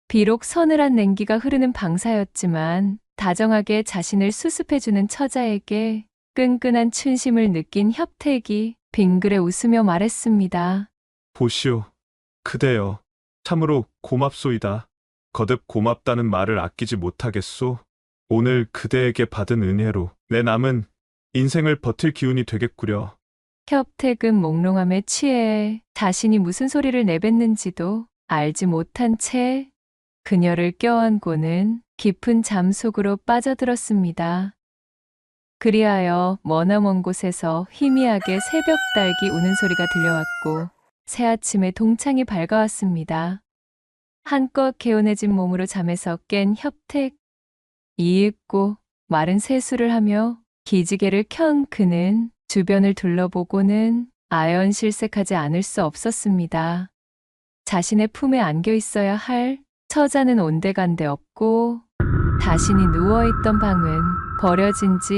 비록 서늘한 냉기가 흐르는 방사였지만 다정하게 자신을 수습해주는 처자에게 끈끈한 춘심을 느낀 협택이 빙그레 웃으며 말했습니다. 보시오. 그대여. 참으로 고맙소이다. 거듭 고맙다는 말을 아끼지 못하겠소. 오늘 그대에게 받은 은혜로 내 남은 인생을 버틸 기운이 되겠구려. 협택은 몽롱함에 취해 자신이 무슨 소리를 내뱉는지도 알지 못한 채 그녀를 껴안고는 깊은 잠 속으로 빠져들었습니다. 그리하여 머나먼 곳에서 희미하게 새벽 닭이 우는 소리가 들려왔고 새아침에 동창이 밝아왔습니다. 한껏 개운해진 몸으로 잠에서 깬 협택. 이윽고 마른 세수를 하며 기지개를 켠 그는 주변을 둘러보고는 아연실색하지 않을 수 없었습니다. 자신의 품에 안겨 있어야 할 처자는 온데간데 없고 자신이 누워있던 방은 버려진 지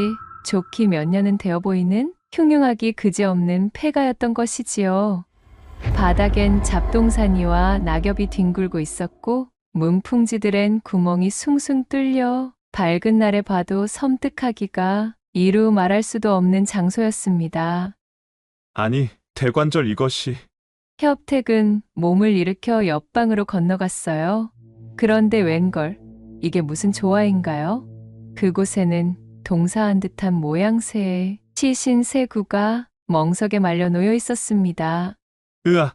좋기 몇 년은 되어 보이는 흉흉하기 그지없는 폐가였던 것이지요. 바닥엔 잡동사니와 낙엽이 뒹굴고 있었고 문풍지들엔 구멍이 숭숭 뚫려 밝은 날에 봐도 섬뜩하기가 이루 말할 수도 없는 장소였습니다. 아니, 대관절 이것이. 협택은 몸을 일으켜 옆방으로 건너갔어요. 그런데 웬걸, 이게 무슨 조화인가요? 그곳에는 동사한 듯한 모양새의 시신 세 구가 멍석에 말려 놓여 있었습니다. 으아,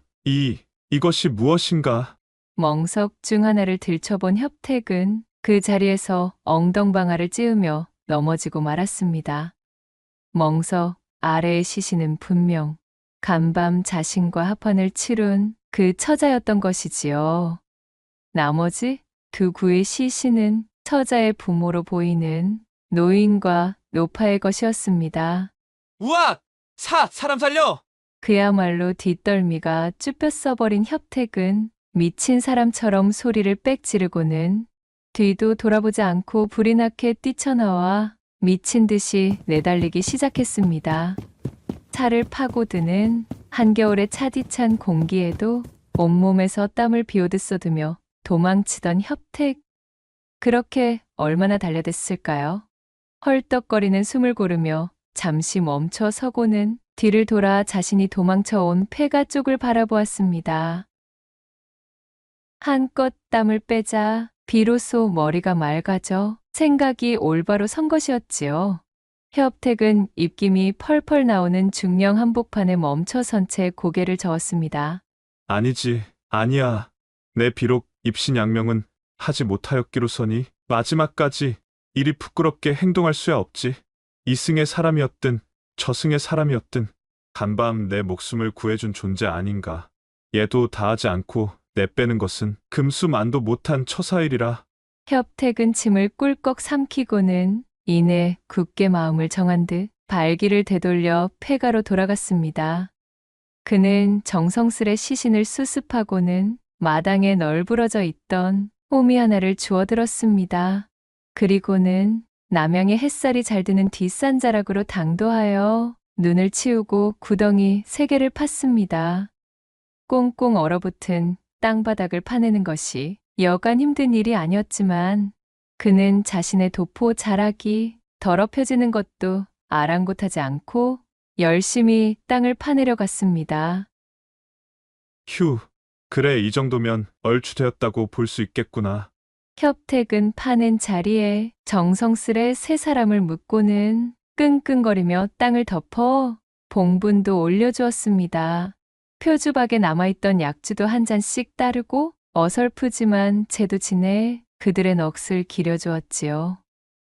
이것이 무엇인가? 멍석 중 하나를 들춰본 협택은 그 자리에서 엉덩방아를 찌우며 넘어지고 말았습니다. 멍석 아래의 시신은 분명 간밤 자신과 합판을 치룬 그 처자였던 것이지요. 나머지 두 구의 시신은 처자의 부모로 보이는 노인과 노파의 것이었습니다. 우악! 사람 살려! 그야말로 뒷덜미가 쭈뼛 써버린 협택은 미친 사람처럼 소리를 빽 지르고는 뒤도 돌아보지 않고 불이 나게 뛰쳐나와 미친 듯이 내달리기 시작했습니다. 차를 파고드는 한겨울의 차디찬 공기에도 온몸에서 땀을 비오듯 쏟으며 도망치던 협택. 그렇게 얼마나 달려댔을까요? 헐떡거리는 숨을 고르며 잠시 멈춰 서고는 뒤를 돌아 자신이 도망쳐온 폐가 쪽을 바라보았습니다. 한껏 땀을 빼자 비로소 머리가 맑아져 생각이 올바로 선 것이었지요. 협택은 입김이 펄펄 나오는 중령 한복판에 멈춰선 채 고개를 저었습니다. 아니지, 아니야. 내 비록 입신양명은 하지 못하였기로서니 마지막까지 이리 부끄럽게 행동할 수야 없지. 이승의 사람이었든 저승의 사람이었든 간밤 내 목숨을 구해준 존재 아닌가. 얘도 다하지 않고 내빼는 것은 금수만도 못한 처사일이라. 협택은 침을 꿀꺽 삼키고는 이내 굳게 마음을 정한 듯 발길을 되돌려 폐가로 돌아갔습니다. 그는 정성스레 시신을 수습하고는 마당에 널브러져 있던 호미 하나를 주워들었습니다. 그리고는 남양의 햇살이 잘 드는 뒷산자락으로 당도하여 눈을 치우고 구덩이 3개를 팠습니다. 꽁꽁 얼어붙은 땅바닥을 파내는 것이 여간 힘든 일이 아니었지만 그는 자신의 도포 자락이 더럽혀지는 것도 아랑곳하지 않고 열심히 땅을 파내려 갔습니다. 휴, 그래 이 정도면 얼추 되었다고 볼 수 있겠구나. 협택은 파낸 자리에 정성스레 3사람을 묶고는 끙끙거리며 땅을 덮어 봉분도 올려주었습니다. 표주박에 남아있던 약주도 한 잔씩 따르고 어설프지만 제도 지내 그들의 넋을 기려주었지요.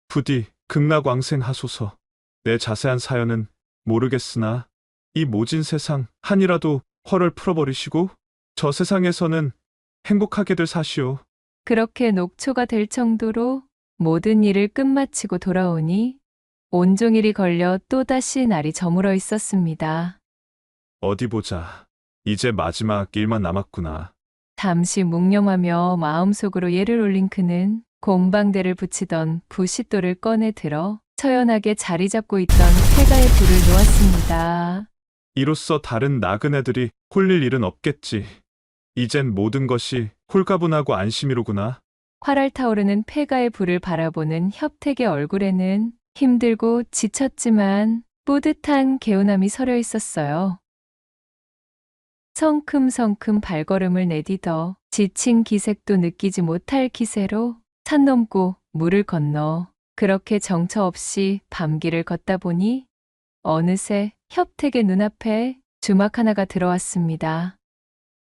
부디 극락왕생하소서. 내 자세한 사연은 모르겠으나 이 모진 세상 한이라도 헐을 풀어버리시고 저 세상에서는 행복하게들 사시오. 그렇게 녹초가 될 정도로 모든 일을 끝마치고 돌아오니 온종일이 걸려 또다시 날이 저물어 있었습니다. 어디 보자. 이제 마지막 일만 남았구나. 잠시 묵념하며 마음속으로 예를 올린 그는 곰방대를 붙이던 부싯돌을 꺼내 들어 처연하게 자리 잡고 있던 폐가에 불을 놓았습니다. 이로써 다른 나그네들이 홀릴 일은 없겠지. 이젠 모든 것이 홀가분하고 안심이로구나. 활활 타오르는 폐가의 불을 바라보는 협택의 얼굴에는 힘들고 지쳤지만 뿌듯한 개운함이 서려 있었어요. 성큼성큼 발걸음을 내디뎌 지친 기색도 느끼지 못할 기세로 산 넘고 물을 건너 그렇게 정처 없이 밤길을 걷다 보니 어느새 협택의 눈앞에 주막 하나가 들어왔습니다.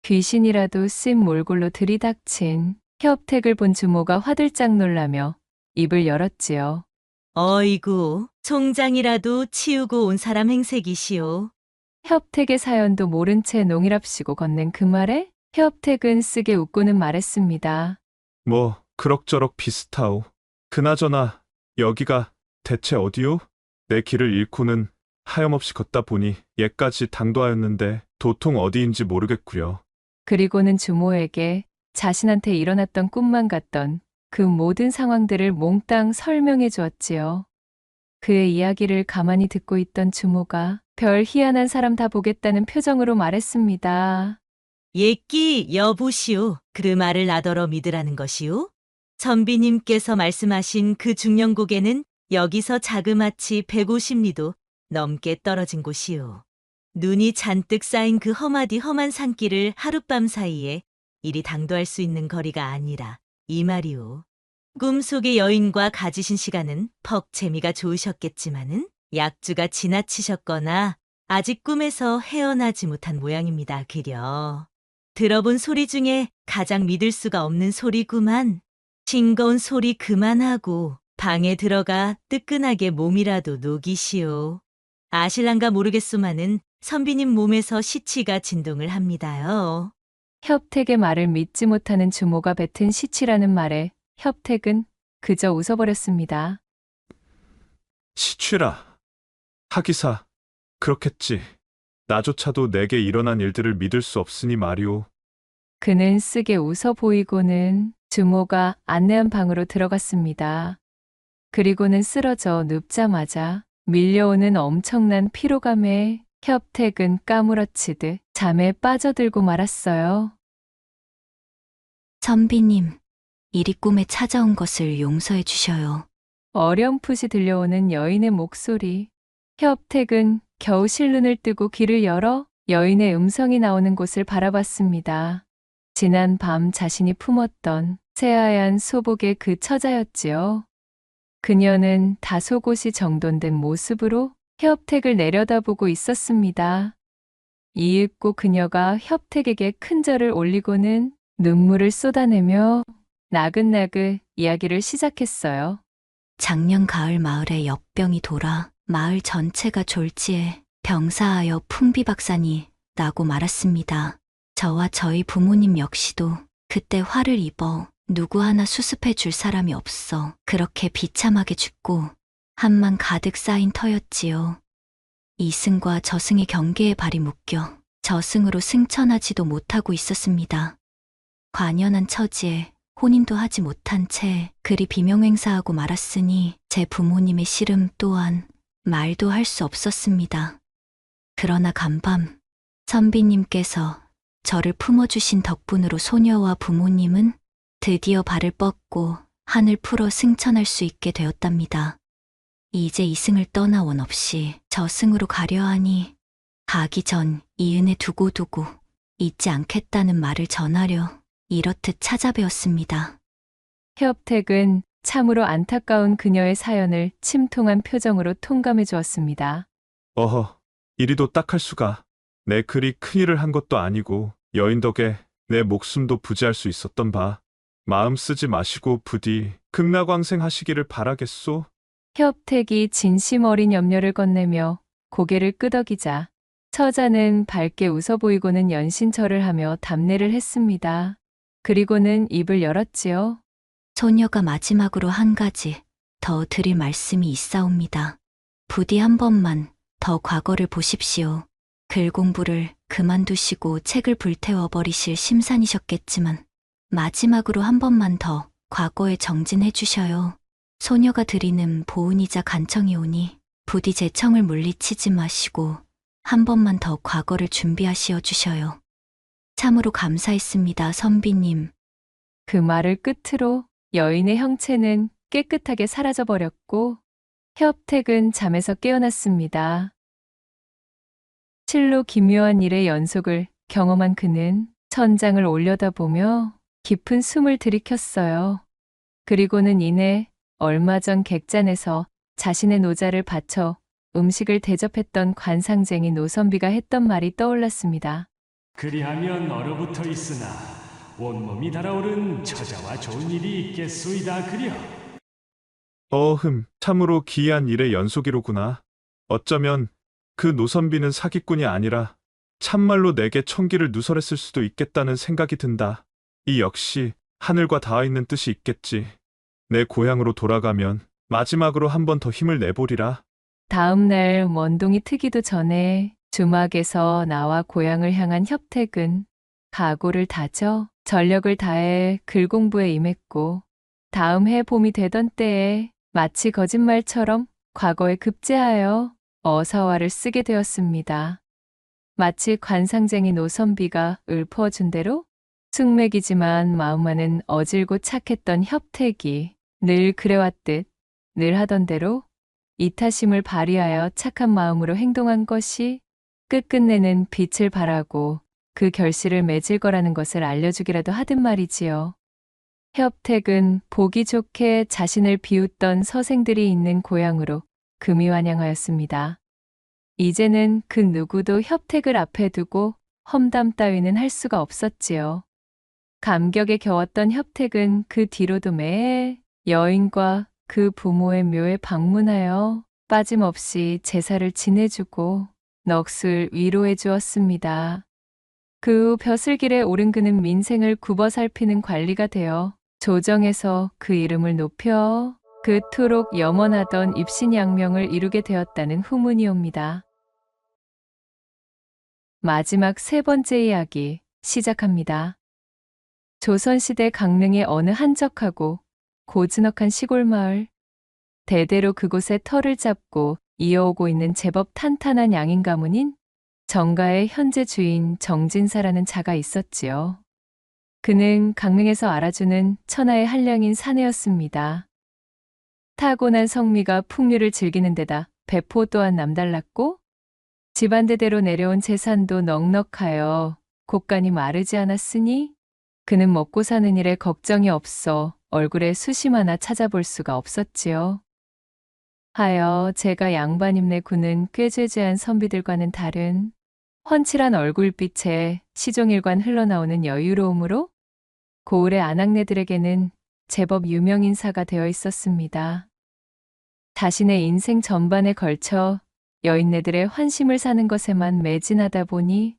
귀신이라도 씬 몰골로 들이닥친 협택을 본 주모가 화들짝 놀라며 입을 열었지요. 어이구, 총장이라도 치우고 온 사람 행색이시오. 협택의 사연도 모른 채 농일합시고 건넨 그 말에 협택은 쓰게 웃고는 말했습니다. 뭐 그럭저럭 비슷하오. 그나저나 여기가 대체 어디오? 내 길을 잃고는 하염없이 걷다 보니 옛까지 당도하였는데 도통 어디인지 모르겠구려. 그리고는 주모에게 자신한테 일어났던 꿈만 같던 그 모든 상황들을 몽땅 설명해 주었지요. 그의 이야기를 가만히 듣고 있던 주모가 별 희한한 사람 다 보겠다는 표정으로 말했습니다. 예끼 여보시오. 그 말을 나더러 믿으라는 것이오. 선비님께서 말씀하신 그 중령곡에는 여기서 자그마치 150리도 넘게 떨어진 곳이오. 눈이 잔뜩 쌓인 그 험하디 험한 산길을 하룻밤 사이에 이리 당도할 수 있는 거리가 아니라 이 말이오. 꿈속의 여인과 가지신 시간은 퍽 재미가 좋으셨겠지만은 약주가 지나치셨거나 아직 꿈에서 헤어나지 못한 모양입니다. 그려. 들어본 소리 중에 가장 믿을 수가 없는 소리구만. 싱거운 소리 그만하고 방에 들어가 뜨끈하게 몸이라도 녹이시오. 아실란가 모르겠소만은 선비님 몸에서 시치가 진동을 합니다요. 협택의 말을 믿지 못하는 주모가 뱉은 시치라는 말에 협택은 그저 웃어버렸습니다. 시취라. 하기사, 그렇겠지. 나조차도 내게 일어난 일들을 믿을 수 없으니 말이오. 그는 쓰게 웃어 보이고는 주모가 안내한 방으로 들어갔습니다. 그리고는 쓰러져 눕자마자 밀려오는 엄청난 피로감에 협택은 까무러치듯 잠에 빠져들고 말았어요. 선비님, 이리 꿈에 찾아온 것을 용서해 주셔요. 어렴풋이 들려오는 여인의 목소리. 협택은 겨우 실눈을 뜨고 귀를 열어 여인의 음성이 나오는 곳을 바라봤습니다. 지난 밤 자신이 품었던 새하얀 소복의 그 처자였지요. 그녀는 다소곳이 정돈된 모습으로 협택을 내려다보고 있었습니다. 이윽고 그녀가 협택에게 큰 절을 올리고는 눈물을 쏟아내며 나긋나긋 이야기를 시작했어요. 작년 가을 마을에 역병이 돌아 마을 전체가 졸지에 병사하여 풍비박산이 나고 말았습니다. 저와 저희 부모님 역시도 그때 화를 입어 누구 하나 수습해 줄 사람이 없어 그렇게 비참하게 죽고 한만 가득 쌓인 터였지요. 이승과 저승의 경계에 발이 묶여 저승으로 승천하지도 못하고 있었습니다. 관연한 처지에 혼인도 하지 못한 채 그리 비명행사하고 말았으니 제 부모님의 씨름 또한 말도 할 수 없었습니다. 그러나 간밤 선비님께서 저를 품어주신 덕분으로 소녀와 부모님은 드디어 발을 뻗고 한을 풀어 승천할 수 있게 되었답니다. 이제 이승을 떠나 원 없이 저승으로 가려 하니 가기 전 이 은혜 두고두고 잊지 않겠다는 말을 전하려 이렇듯 찾아뵈었습니다. 협택은 참으로 안타까운 그녀의 사연을 침통한 표정으로 통감해 주었습니다. 어허, 이리도 딱할 수가. 내 그리 큰일을 한 것도 아니고 여인 덕에 내 목숨도 부지할 수 있었던 바. 마음 쓰지 마시고 부디 극락왕생하시기를 바라겠소. 협택이 진심 어린 염려를 건네며 고개를 끄덕이자 처자는 밝게 웃어 보이고는 연신철을 하며 답례를 했습니다. 그리고는 입을 열었지요. 소녀가 마지막으로 한 가지 더 드릴 말씀이 있사옵니다. 부디 한 번만 더 과거를 보십시오. 글 공부를 그만두시고 책을 불태워버리실 심산이셨겠지만 마지막으로 한 번만 더 과거에 정진해 주셔요. 소녀가 드리는 보은이자 간청이 오니 부디 제 청을 물리치지 마시고 한 번만 더 과거를 준비하시어 주셔요. 참으로 감사했습니다, 선비님. 그 말을 끝으로 여인의 형체는 깨끗하게 사라져버렸고 협택은 잠에서 깨어났습니다. 실로 기묘한 일의 연속을 경험한 그는 천장을 올려다보며 깊은 숨을 들이켰어요. 그리고는 이내 얼마 전 객잔에서 자신의 노자를 바쳐 음식을 대접했던 관상쟁이 노선비가 했던 말이 떠올랐습니다. 그리하면 얼어붙어 있으나 온몸이 달아오른 처자와 좋은 일이 있겠소이다 그려. 참으로 기이한 일의 연속이로구나. 어쩌면 그 노선비는 사기꾼이 아니라 참말로 내게 총기를 누설했을 수도 있겠다는 생각이 든다. 이 역시 하늘과 닿아 있는 뜻이 있겠지. 내 고향으로 돌아가면 마지막으로 한 번 더 힘을 내보리라. 다음 날 원동이 트기도 전에 주막에서 나와 고향을 향한 협택은 각오를 다져 전력을 다해 글 공부에 임했고 다음 해 봄이 되던 때에 마치 거짓말처럼 과거에 급제하여 어사화를 쓰게 되었습니다. 마치 관상쟁이 노선비가 읊어준 대로 숙맥이지만 마음만은 어질고 착했던 협택이 늘 그래왔듯 늘 하던 대로 이타심을 발휘하여 착한 마음으로 행동한 것이 끝끝내는 빛을 발하고 그 결실을 맺을 거라는 것을 알려주기라도 하듯 말이지요. 협택은 보기 좋게 자신을 비웃던 서생들이 있는 고향으로 금이환영하였습니다. 이제는 그 누구도 협택을 앞에 두고 험담 따위는 할 수가 없었지요. 감격에 겨웠던 협택은 그 뒤로도 매해 여인과 그 부모의 묘에 방문하여 빠짐없이 제사를 지내주고 넋을 위로해 주었습니다. 그 후 벼슬길에 오른 그는 민생을 굽어 살피는 관리가 되어 조정에서 그 이름을 높여 그토록 염원하던 입신양명을 이루게 되었다는 후문이 옵니다. 마지막 세 번째 이야기 시작합니다. 조선시대 강릉의 어느 한적하고 고즈넉한 시골 마을. 대대로 그곳에 터를 잡고 이어오고 있는 제법 탄탄한 양인 가문인 정가의 현재 주인 정진사라는 자가 있었지요. 그는 강릉에서 알아주는 천하의 한량인 사내였습니다. 타고난 성미가 풍류를 즐기는 데다 배포 또한 남달랐고 집안대대로 내려온 재산도 넉넉하여 곳간이 마르지 않았으니 그는 먹고 사는 일에 걱정이 없어 얼굴에 수심 하나 찾아볼 수가 없었지요. 하여 제가 양반임내 구는 꾀죄죄한 선비들과는 다른 훤칠한 얼굴빛에 시종일관 흘러나오는 여유로움으로 고을의 아낙네들에게는 제법 유명인사가 되어 있었습니다. 자신의 인생 전반에 걸쳐 여인네들의 환심을 사는 것에만 매진하다 보니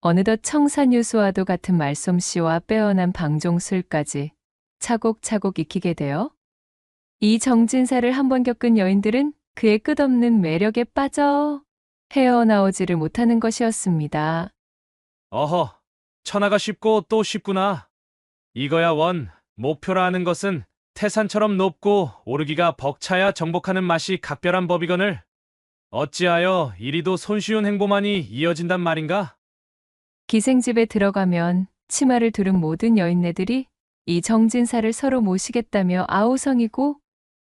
어느덧 청산유수와도 같은 말솜씨와 빼어난 방종술까지 차곡차곡 익히게 되어 이 정진사를 한번 겪은 여인들은 그의 끝없는 매력에 빠져 헤어나오지를 못하는 것이었습니다. 어허, 천하가 쉽고 또 쉽구나. 이거야 원, 목표라 하는 것은 태산처럼 높고 오르기가 벅차야 정복하는 맛이 각별한 법이거늘. 어찌하여 이리도 손쉬운 행보만이 이어진단 말인가? 기생집에 들어가면 치마를 두른 모든 여인네들이 이 정진사를 서로 모시겠다며 아우성이고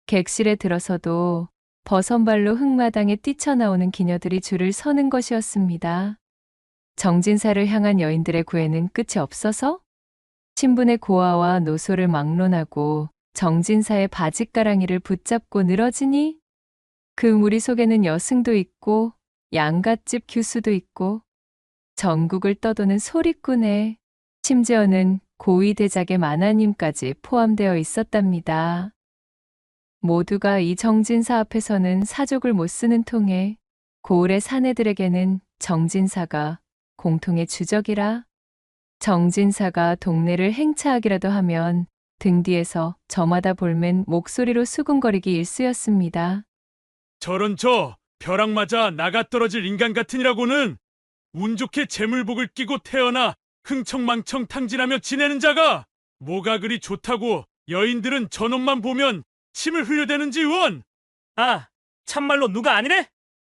객실에 들어서도 버선발로 흙마당에 뛰쳐나오는 기녀들이 줄을 서는 것이었습니다. 정진사를 향한 여인들의 구애는 끝이 없어서 신분의 고아와 노소를 막론하고 정진사의 바짓가랑이를 붙잡고 늘어지니 그 무리 속에는 여승도 있고 양갓집 규수도 있고 전국을 떠도는 소리꾼에 심지어는 고위대작의 만화님까지 포함되어 있었답니다. 모두가 이 정진사 앞에서는 사족을 못 쓰는 통에 고을의 사내들에게는 정진사가 공통의 주적이라 정진사가 동네를 행차하기라도 하면 등 뒤에서 저마다 볼멘 목소리로 수군거리기 일쑤였습니다. 저런 벼락 맞아 나가 떨어질 인간 같으니라고는 운 좋게 재물복을 끼고 태어나 흥청망청 탕진하며 지내는 자가 뭐가 그리 좋다고 여인들은 저놈만 보면 침을 흘려대는지 원! 아, 참말로 누가 아니래?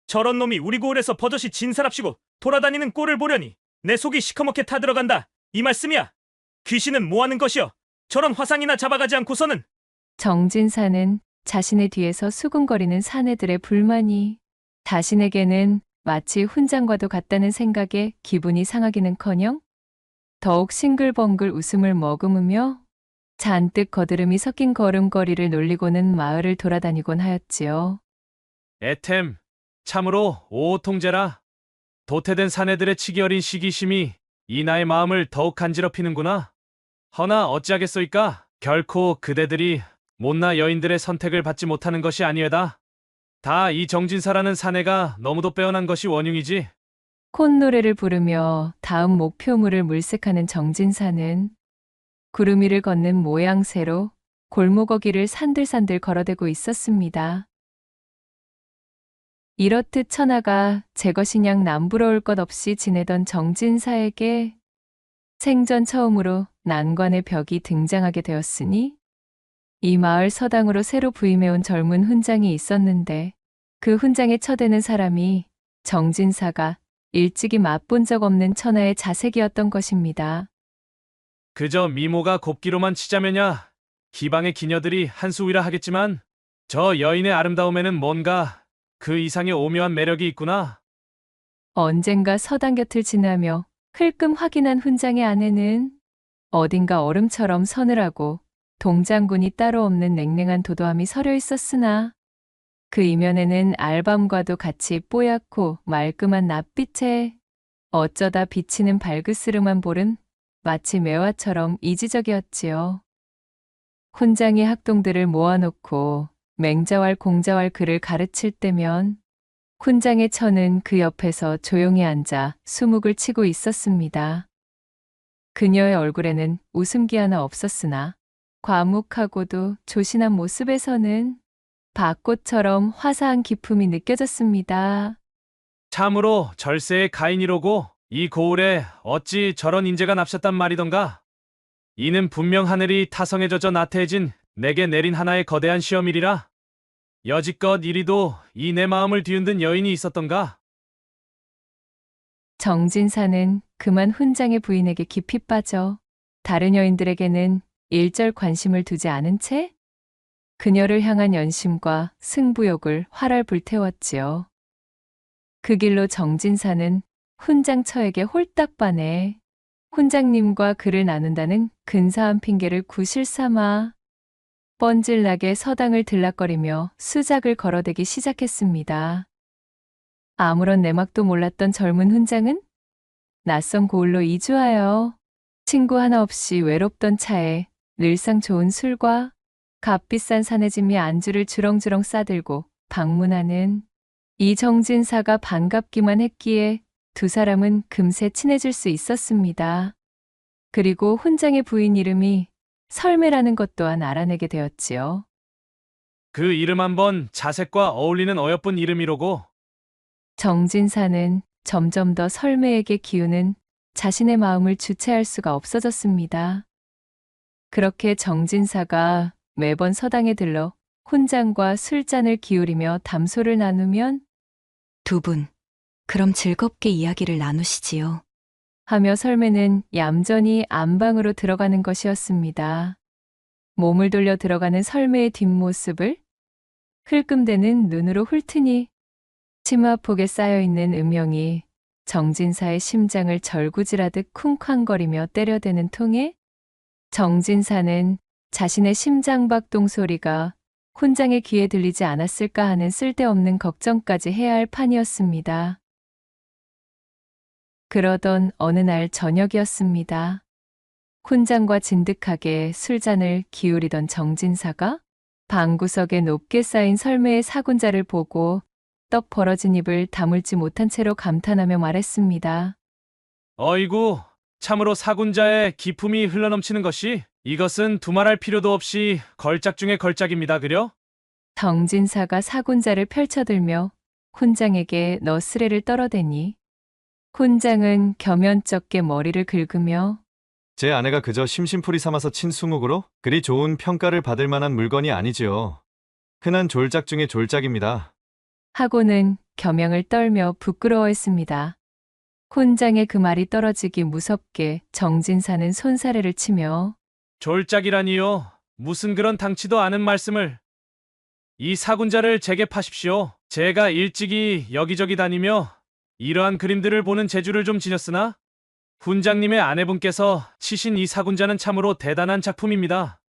저런 놈이 우리 고을에서 버젓이 진사랍시고 돌아다니는 꼴을 보려니 내 속이 시커멓게 타들어간다. 이 말씀이야. 귀신은 뭐하는 것이여? 저런 화상이나 잡아가지 않고서는. 정진사는 자신의 뒤에서 수군거리는 사내들의 불만이 자신에게는 마치 훈장과도 같다는 생각에 기분이 상하기는커녕 더욱 싱글벙글 웃음을 머금으며 잔뜩 거드름이 섞인 걸음걸이를 놀리고는 마을을 돌아다니곤 하였지요. 애템, 참으로 오호통제라. 도태된 사내들의 치기 어린 시기심이 이 나의 마음을 더욱 간지럽히는구나. 허나 어찌하겠소이까? 결코 그대들이 못나 여인들의 선택을 받지 못하는 것이 아니외다. 다 이 정진사라는 사내가 너무도 빼어난 것이 원흉이지. 콧노래를 부르며 다음 목표물을 물색하는 정진사는 구름 위를 걷는 모양새로 골목어기를 산들산들 걸어대고 있었습니다. 이렇듯 천하가 제 것이냥 남부러울 것 없이 지내던 정진사에게 생전 처음으로 난관의 벽이 등장하게 되었으니 이 마을 서당으로 새로 부임해온 젊은 훈장이 있었는데 그 훈장에 처대는 사람이 정진사가 일찍이 맛본 적 없는 천하의 자색이었던 것입니다. 그저 미모가 곱기로만 치자면야 기방의 기녀들이 한수위라 하겠지만 저 여인의 아름다움에는 뭔가 그 이상의 오묘한 매력이 있구나. 언젠가 서당 곁을 지나며 흘끔 확인한 훈장의 안에는 어딘가 얼음처럼 서늘하고 동장군이 따로 없는 냉랭한 도도함이 서려 있었으나 그 이면에는 알밤과도 같이 뽀얗고 말끔한 낯빛에 어쩌다 비치는 발그스름한 볼은 마치 매화처럼 이지적이었지요. 훈장이 학동들을 모아놓고 맹자왈 공자왈 글을 가르칠 때면 훈장의 처는 그 옆에서 조용히 앉아 수묵을 치고 있었습니다. 그녀의 얼굴에는 웃음기 하나 없었으나 과묵하고도 조신한 모습에서는 밭꽃처럼 화사한 기품이 느껴졌습니다. 참으로 절세의 가인이로고 이 고을에 어찌 저런 인재가 납셨단 말이던가. 이는 분명 하늘이 타성에 젖어 나태해진 내게 내린 하나의 거대한 시험이리라. 여지껏 이리도 이 내 마음을 뒤흔든 여인이 있었던가. 정진사는 그만 훈장의 부인에게 깊이 빠져 다른 여인들에게는 일절 관심을 두지 않은 채 그녀를 향한 연심과 승부욕을 활활 불태웠지요. 그 길로 정진사는 훈장처에게 홀딱 반해 훈장님과 글을 나눈다는 근사한 핑계를 구실 삼아 뻔질나게 서당을 들락거리며 수작을 걸어대기 시작했습니다. 아무런 내막도 몰랐던 젊은 훈장은 낯선 고을로 이주하여 친구 하나 없이 외롭던 차에 늘상 좋은 술과 값비싼 사내짐이 안주를 주렁주렁 싸들고 방문하는 이 정진사가 반갑기만 했기에 두 사람은 금세 친해질 수 있었습니다. 그리고 훈장의 부인 이름이 설매라는 것 또한 알아내게 되었지요. 그 이름 한번 자색과 어울리는 어여쁜 이름이로고. 정진사는 점점 더 설매에게 기우는 자신의 마음을 주체할 수가 없어졌습니다. 그렇게 정진사가 매번 서당에 들러 훈장과 술잔을 기울이며 담소를 나누면 두 분, 그럼 즐겁게 이야기를 나누시지요. 하며 설매는 얌전히 안방으로 들어가는 것이었습니다. 몸을 돌려 들어가는 설매의 뒷모습을 흘끔대는 눈으로 훑으니 치마폭에 쌓여있는 음영이 정진사의 심장을 절구질하듯 쿵쾅거리며 때려대는 통에 정진사는 자신의 심장박동 소리가 훈장의 귀에 들리지 않았을까 하는 쓸데없는 걱정까지 해야 할 판이었습니다. 그러던 어느 날 저녁이었습니다. 훈장과 진득하게 술잔을 기울이던 정진사가 방구석에 높게 쌓인 설매의 사군자를 보고 떡 벌어진 입을 다물지 못한 채로 감탄하며 말했습니다. 어이구, 참으로 사군자의 기품이 흘러넘치는 것이 이것은 두말할 필요도 없이 걸작 중의 걸작입니다. 그려? 정진사가 사군자를 펼쳐들며 훈장에게 너스레를 떨어대니 훈장은 겸연쩍게 머리를 긁으며 제 아내가 그저 심심풀이 삼아서 친 수묵으로 그리 좋은 평가를 받을 만한 물건이 아니지요. 흔한 졸작 중의 졸작입니다. 하고는 겸양을 떨며 부끄러워했습니다. 훈장의 그 말이 떨어지기 무섭게 정진사는 손사래를 치며 졸작이라니요. 무슨 그런 당치도 않은 말씀을. 이 사군자를 제게 파십시오. 제가 일찍이 여기저기 다니며 이러한 그림들을 보는 재주를 좀 지녔으나 훈장님의 아내분께서 치신 이 사군자는 참으로 대단한 작품입니다.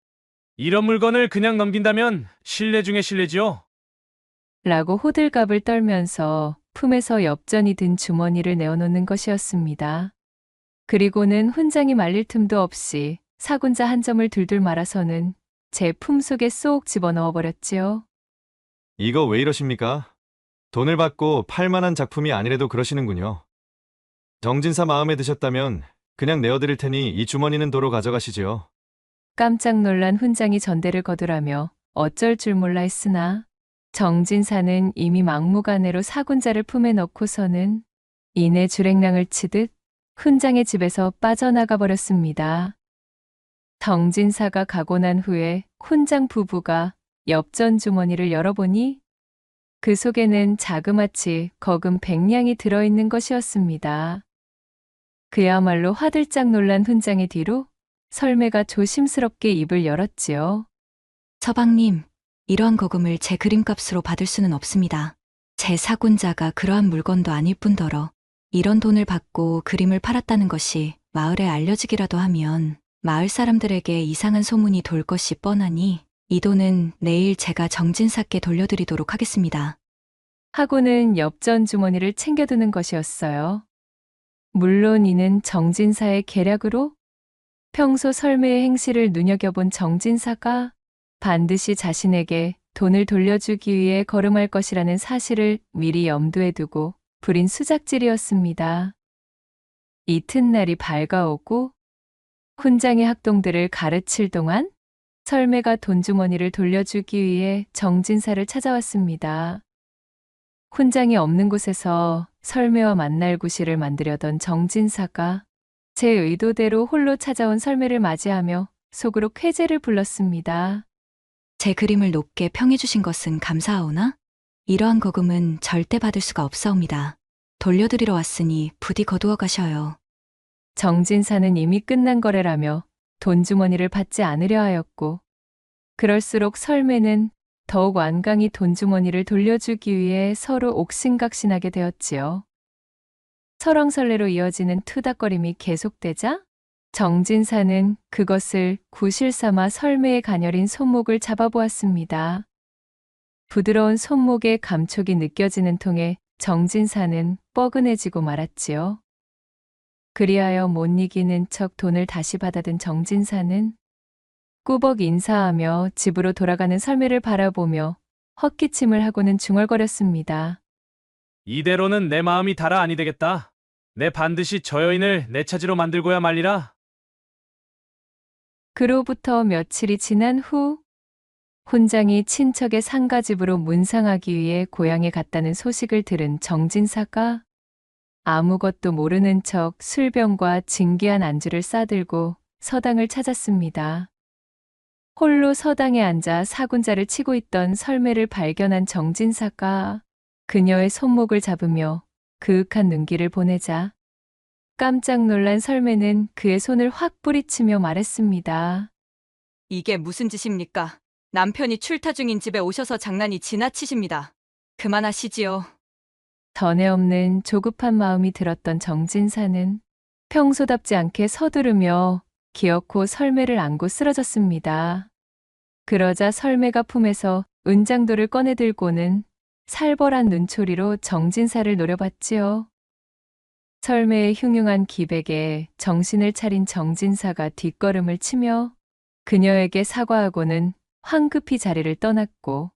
이런 물건을 그냥 넘긴다면 실례 중에 실례지요. 라고 호들갑을 떨면서 품에서 엽전이 든 주머니를 내어놓는 것이었습니다. 그리고는 훈장이 말릴 틈도 없이 사군자 한 점을 둘둘 말아서는 제 품속에 쏙 집어넣어 버렸지요. 이거 왜 이러십니까? 돈을 받고 팔 만한 작품이 아니래도 그러시는군요. 정진사 마음에 드셨다면 그냥 내어드릴 테니 이 주머니는 도로 가져가시지요. 깜짝 놀란 훈장이 전대를 거두라며 어쩔 줄 몰라 했으나 정진사는 이미 막무가내로 사군자를 품에 넣고서는 이내 주랭랑을 치듯 훈장의 집에서 빠져나가 버렸습니다. 정진사가 가고 난 후에 훈장 부부가 엽전 주머니를 열어보니 그 속에는 자그마치 거금 100냥이 들어있는 것이었습니다. 그야말로 화들짝 놀란 훈장의 뒤로 설매가 조심스럽게 입을 열었지요. 서방님, 이러한 거금을 제 그림값으로 받을 수는 없습니다. 제 사군자가 그러한 물건도 아닐 뿐더러 이런 돈을 받고 그림을 팔았다는 것이 마을에 알려지기라도 하면 마을 사람들에게 이상한 소문이 돌 것이 뻔하니 이 돈은 내일 제가 정진사께 돌려드리도록 하겠습니다. 하고는 엽전 주머니를 챙겨두는 것이었어요. 물론 이는 정진사의 계략으로 평소 설매의 행실을 눈여겨본 정진사가 반드시 자신에게 돈을 돌려주기 위해 걸음할 것이라는 사실을 미리 염두에 두고 부린 수작질이었습니다. 이튿날이 밝아오고 훈장의 학동들을 가르칠 동안 설매가 돈주머니를 돌려주기 위해 정진사를 찾아왔습니다. 훈장이 없는 곳에서 설매와 만날 구실을 만들려던 정진사가 제 의도대로 홀로 찾아온 설매를 맞이하며 속으로 쾌재를 불렀습니다. 제 그림을 높게 평해주신 것은 감사하오나 이러한 거금은 절대 받을 수가 없사옵니다. 돌려드리러 왔으니 부디 거두어 가셔요. 정진사는 이미 끝난 거래라며 돈주머니를 받지 않으려 하였고 그럴수록 설매는 더욱 완강히 돈주머니를 돌려주기 위해 서로 옥신각신하게 되었지요. 설왕설래로 이어지는 투닥거림이 계속되자 정진사는 그것을 구실 삼아 설매의 가녀린 손목을 잡아보았습니다. 부드러운 손목의 감촉이 느껴지는 통에 정진사는 뻐근해지고 말았지요. 그리하여 못 이기는 척 돈을 다시 받아든 정진사는 꾸벅 인사하며 집으로 돌아가는 설매를 바라보며 헛기침을 하고는 중얼거렸습니다. 이대로는 내 마음이 달아 아니 되겠다. 내 반드시 저 여인을 내 차지로 만들고야 말리라. 그로부터 며칠이 지난 후 훈장이 친척의 상가집으로 문상하기 위해 고향에 갔다는 소식을 들은 정진사가 아무것도 모르는 척 술병과 진귀한 안주를 싸들고 서당을 찾았습니다. 홀로 서당에 앉아 사군자를 치고 있던 설매를 발견한 정진사가 그녀의 손목을 잡으며 그윽한 눈길을 보내자 깜짝 놀란 설매는 그의 손을 확 뿌리치며 말했습니다. 이게 무슨 짓입니까? 남편이 출타 중인 집에 오셔서 장난이 지나치십니다. 그만하시지요. 전에 없는 조급한 마음이 들었던 정진사는 평소답지 않게 서두르며 기어코 설매를 안고 쓰러졌습니다. 그러자 설매가 품에서 은장도를 꺼내 들고는 살벌한 눈초리로 정진사를 노려봤지요. 설매의 흉흉한 기백에 정신을 차린 정진사가 뒷걸음을 치며 그녀에게 사과하고는 황급히 자리를 떠났고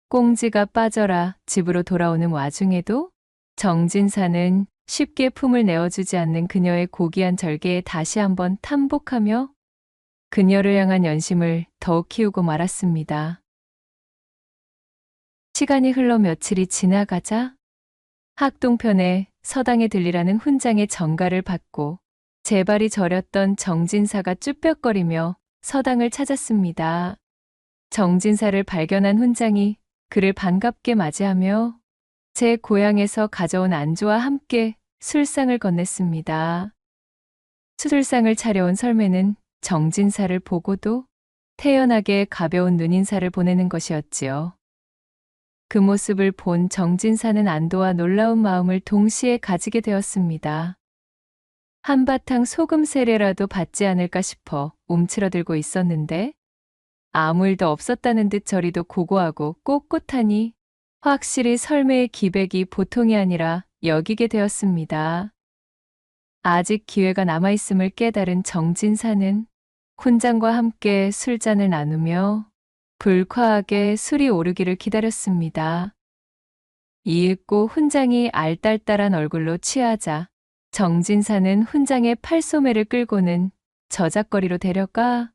꽁지가 빠져라 집으로 돌아오는 와중에도 정진사는 쉽게 품을 내어주지 않는 그녀의 고귀한 절개에 다시 한번 탐복하며 그녀를 향한 연심을 더욱 키우고 말았습니다. 시간이 흘러 며칠이 지나가자 학동편에 서당에 들리라는 훈장의 전가를 받고 제발이 저렸던 정진사가 쭈뼛거리며 서당을 찾았습니다. 정진사를 발견한 훈장이 그를 반갑게 맞이하며 제 고향에서 가져온 안주와 함께 술상을 건넸습니다. 술상을 차려온 설매는 정진사를 보고도 태연하게 가벼운 눈인사를 보내는 것이었지요. 그 모습을 본 정진사는 안도와 놀라운 마음을 동시에 가지게 되었습니다. 한바탕 소금 세례라도 받지 않을까 싶어 움츠러들고 있었는데 아무 일도 없었다는 듯 저리도 고고하고 꼿꼿하니 확실히 설매의 기백이 보통이 아니라 여기게 되었습니다. 아직 기회가 남아있음을 깨달은 정진사는 훈장과 함께 술잔을 나누며 불쾌하게 술이 오르기를 기다렸습니다. 이윽고 훈장이 알딸딸한 얼굴로 취하자 정진사는 훈장의 팔소매를 끌고는 저작거리로 데려가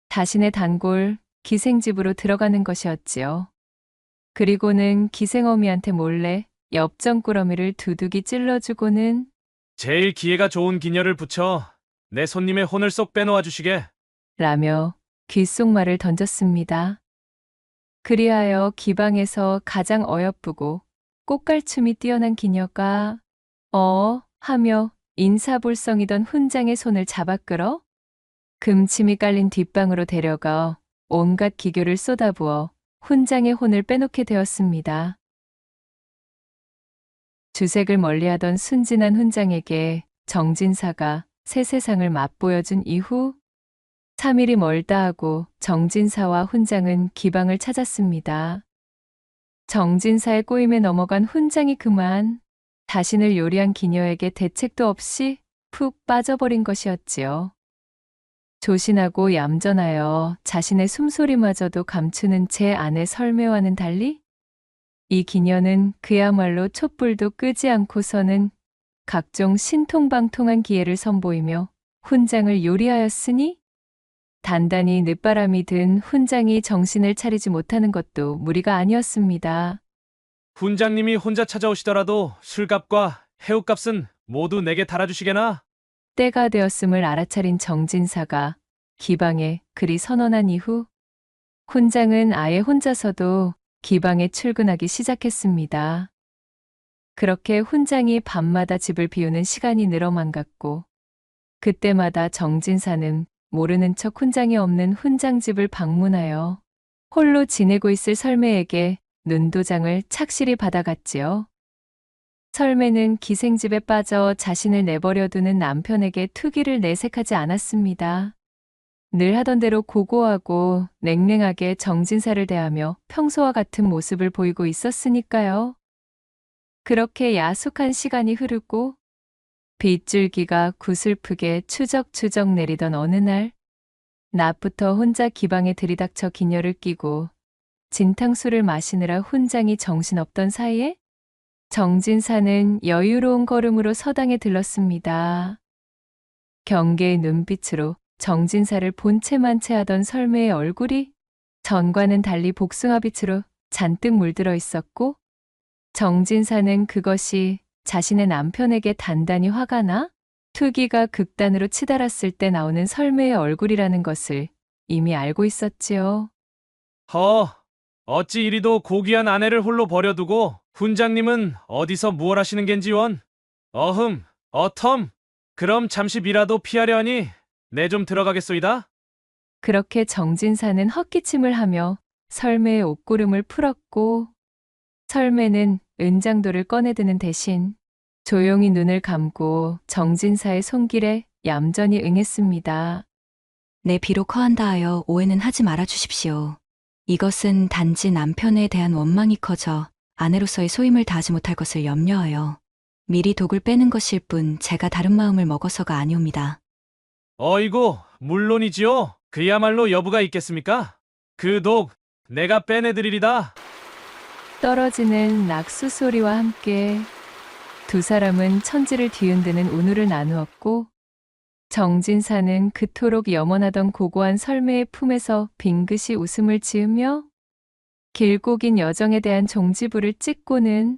자신의 단골 기생집으로 들어가는 것이었지요. 그리고는 기생어미한테 몰래 엽전꾸러미를 두둑이 찔러주고는 제일 기회가 좋은 기녀를 붙여 내 손님의 혼을 쏙 빼놓아 주시게. 라며 귓속말을 던졌습니다. 그리하여 기방에서 가장 어여쁘고 꽃갈춤이 뛰어난 기녀가 하며 인사불성이던 훈장의 손을 잡아 끌어 금침이 깔린 뒷방으로 데려가 온갖 기교를 쏟아부어 훈장의 혼을 빼놓게 되었습니다. 주색을 멀리하던 순진한 훈장에게 정진사가 새 세상을 맛보여준 이후 3일이 멀다 하고 정진사와 훈장은 기방을 찾았습니다. 정진사의 꼬임에 넘어간 훈장이 그만 자신을 요리한 기녀에게 대책도 없이 푹 빠져버린 것이었지요. 조신하고 얌전하여 자신의 숨소리마저도 감추는 제 아내 설매와는 달리 이 기녀는 그야말로 촛불도 끄지 않고서는 각종 신통방통한 기회를 선보이며 훈장을 요리하였으니 단단히 늦바람이 든 훈장이 정신을 차리지 못하는 것도 무리가 아니었습니다. 훈장님이 혼자 찾아오시더라도 술값과 해우값은 모두 내게 달아주시게나. 때가 되었음을 알아차린 정진사가 기방에 그리 선언한 이후 훈장은 아예 혼자서도 기방에 출근하기 시작했습니다. 그렇게 훈장이 밤마다 집을 비우는 시간이 늘어만 갔고 그때마다 정진사는 모르는 척 훈장이 없는 훈장집을 방문하여 홀로 지내고 있을 설매에게 눈도장을 착실히 받아갔지요. 설매는 기생집에 빠져 자신을 내버려두는 남편에게 투기를 내색하지 않았습니다. 늘 하던 대로 고고하고 냉랭하게 정진사를 대하며 평소와 같은 모습을 보이고 있었으니까요. 그렇게 야속한 시간이 흐르고 빗줄기가 구슬프게 추적추적 내리던 어느 날 낮부터 혼자 기방에 들이닥쳐 기녀를 끼고 진탕술을 마시느라 훈장이 정신없던 사이에 정진사는 여유로운 걸음으로 서당에 들렀습니다. 경계의 눈빛으로 정진사를 본체만 채하던 설매의 얼굴이 전과는 달리 복숭아빛으로 잔뜩 물들어 있었고 정진사는 그것이 자신의 남편에게 단단히 화가 나 투기가 극단으로 치달았을 때 나오는 설매의 얼굴이라는 것을 이미 알고 있었지요. 어찌 이리도 고귀한 아내를 홀로 버려두고 훈장님은 어디서 무얼 하시는 겐지원? 어흠, 어텀. 그럼 잠시 미라도 피하려 하니 내 좀 들어가겠소이다. 그렇게 정진사는 헛기침을 하며 설매의 옷고름을 풀었고 설매는 은장도를 꺼내드는 대신 조용히 눈을 감고 정진사의 손길에 얌전히 응했습니다. 네, 비록 허한다 하여 오해는 하지 말아 주십시오. 이것은 단지 남편에 대한 원망이 커져 아내로서의 소임을 다하지 못할 것을 염려하여 미리 독을 빼는 것일 뿐 제가 다른 마음을 먹어서가 아니옵니다. 어이구, 물론이지요. 그야말로 여부가 있겠습니까? 그 독 내가 빼내드리리다. 떨어지는 낙수 소리와 함께 두 사람은 천지를 뒤흔드는 운우를 나누었고 정진사는 그토록 염원하던 고고한 설매의 품에서 빙긋이 웃음을 지으며 길고 긴 여정에 대한 종지부를 찍고는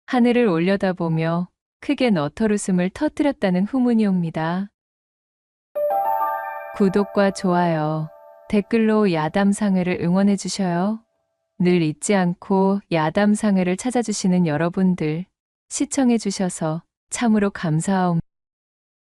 하늘을 올려다보며 크게 너털웃음을 터뜨렸다는 후문이 옵니다. 구독과 좋아요, 댓글로 야담상회를 응원해 주셔요. 늘 잊지 않고 야담상회를 찾아주시는 여러분들 시청해 주셔서 참으로 감사합니다.